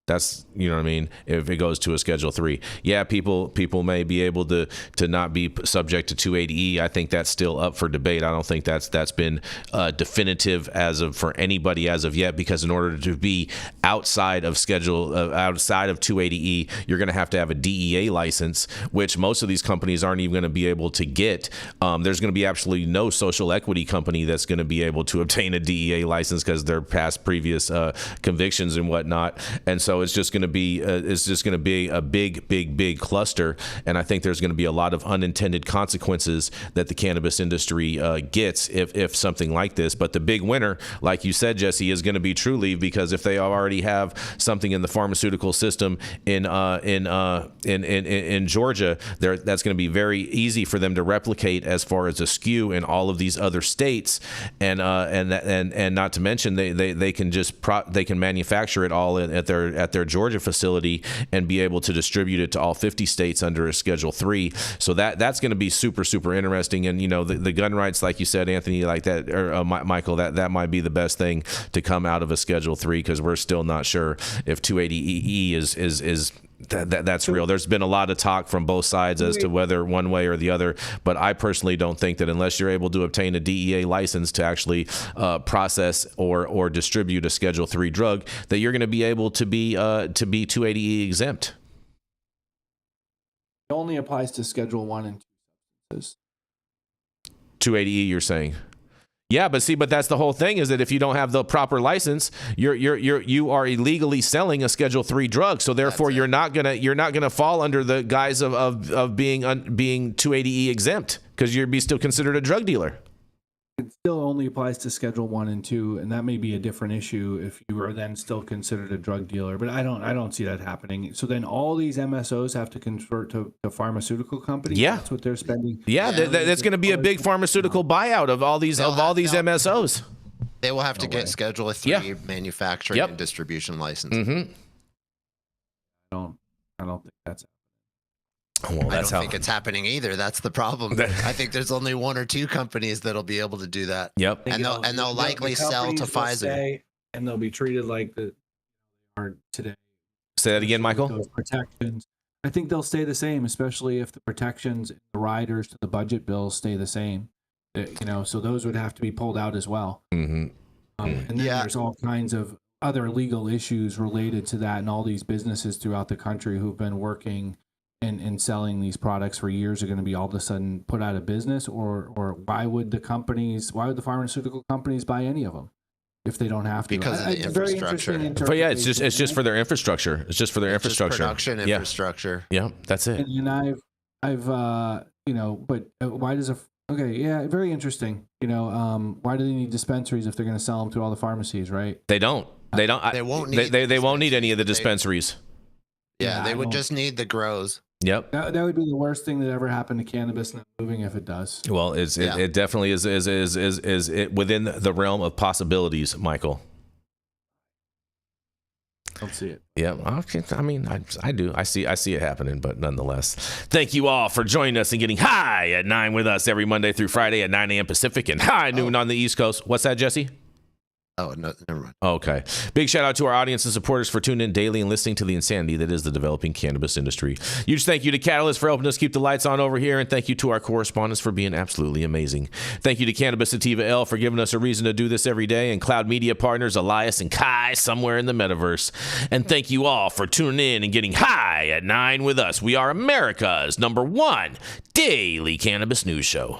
That's, you know what I mean? If it goes to a Schedule 3, yeah, people may be able to not be subject to 280E. I think that's still up for debate. I don't think that's been definitive for anybody as of yet, because in order to be outside of 280E, you're going to have a DEA license, which most of these companies aren't even going to be able to get. There's going to be absolutely no social equity company that's going to be able to obtain a DEA license because they're past previous convictions and whatnot, and so it's just going to be a big cluster, and I think there's going to be a lot of unintended consequences that the cannabis industry gets if something like this. But the big winner, like you said, Jesse, is going to be Trulieve, because if they already have something in the pharmaceutical system in Georgia, that's going to be very easy for them to replicate as far as a SKU in all of these other states, and not to mention they can manufacture it all at their Georgia facility and be able to distribute it to all 50 states under a Schedule 3. So that's going to be super, super interesting. And, the gun rights, like you said, Anthony, like that, or Michael, that might be the best thing to come out of a Schedule 3, because we're still not sure if 280E is that's real. There's been a lot of talk from both sides as to whether one way or the other, but I personally don't think that unless you're able to obtain a DEA license to actually process or distribute a Schedule 3 drug, that you're going to be able to be 280E exempt. It only applies to Schedule 1 and 2 substances. 280E, you're saying? Yeah, but that's the whole thing, is that if you don't have the proper license, you are illegally selling a Schedule 3 drug. So therefore, you're not gonna fall under the guise of being 280E exempt, because you'd be still considered a drug dealer. It still only applies to Schedule 1 and 2, and that may be a different issue if you are then still considered a drug dealer. But I don't see that happening. So then all these MSOs have to convert to pharmaceutical companies. Yeah, that's what they're spending. Yeah, that's going to be a big pharmaceutical buyout of all these MSOs. They will have to get Schedule 3 manufacturing and distribution licenses. I don't think that's. Well, I don't think it's happening either. That's the problem. I think there's only one or two companies that'll be able to do that. Yep. And they'll likely sell to Pfizer. And they'll be treated like they are today. Say that again, Michael. Those protections. I think they'll stay the same, especially if the protections, the riders to the budget bills stay the same. So those would have to be pulled out as well. Mm-hmm. And then there's all kinds of other legal issues related to that, and all these businesses throughout the country who've been working and selling these products for years are going to be all of a sudden put out of business, or why would the pharmaceutical companies buy any of them if they don't have to? Because of the infrastructure. But yeah, it's just for their infrastructure. It's just for their infrastructure. Production infrastructure. Yeah, that's it. And I've but why does very interesting. Why do they need dispensaries if they're going to sell them to all the pharmacies, right? They don't. They won't need. They won't need any of the dispensaries. Yeah, they would just need the grows. Yep. That would be the worst thing that ever happened to cannabis not moving if it does. Well, it definitely is it within the realm of possibilities, Michael. Don't see it. Yeah, I mean, I do. I see it happening, but nonetheless, thank you all for joining us and getting high at 9 with us every Monday through Friday at 9 a.m. Pacific and high noon on the East Coast. What's that, Jesse? Oh, no, never mind. Okay. Big shout out to our audience and supporters for tuning in daily and listening to the insanity that is the developing cannabis industry. Huge thank you to Catalyst for helping us keep the lights on over here, and thank you to our correspondents for being absolutely amazing. Thank you to Cannabis Sativa L for giving us a reason to do this every day, and Cloud Media partners Elias and Kai somewhere in the metaverse. And thank you all for tuning in and getting high at 9 with us. We are America's #1 daily cannabis news show.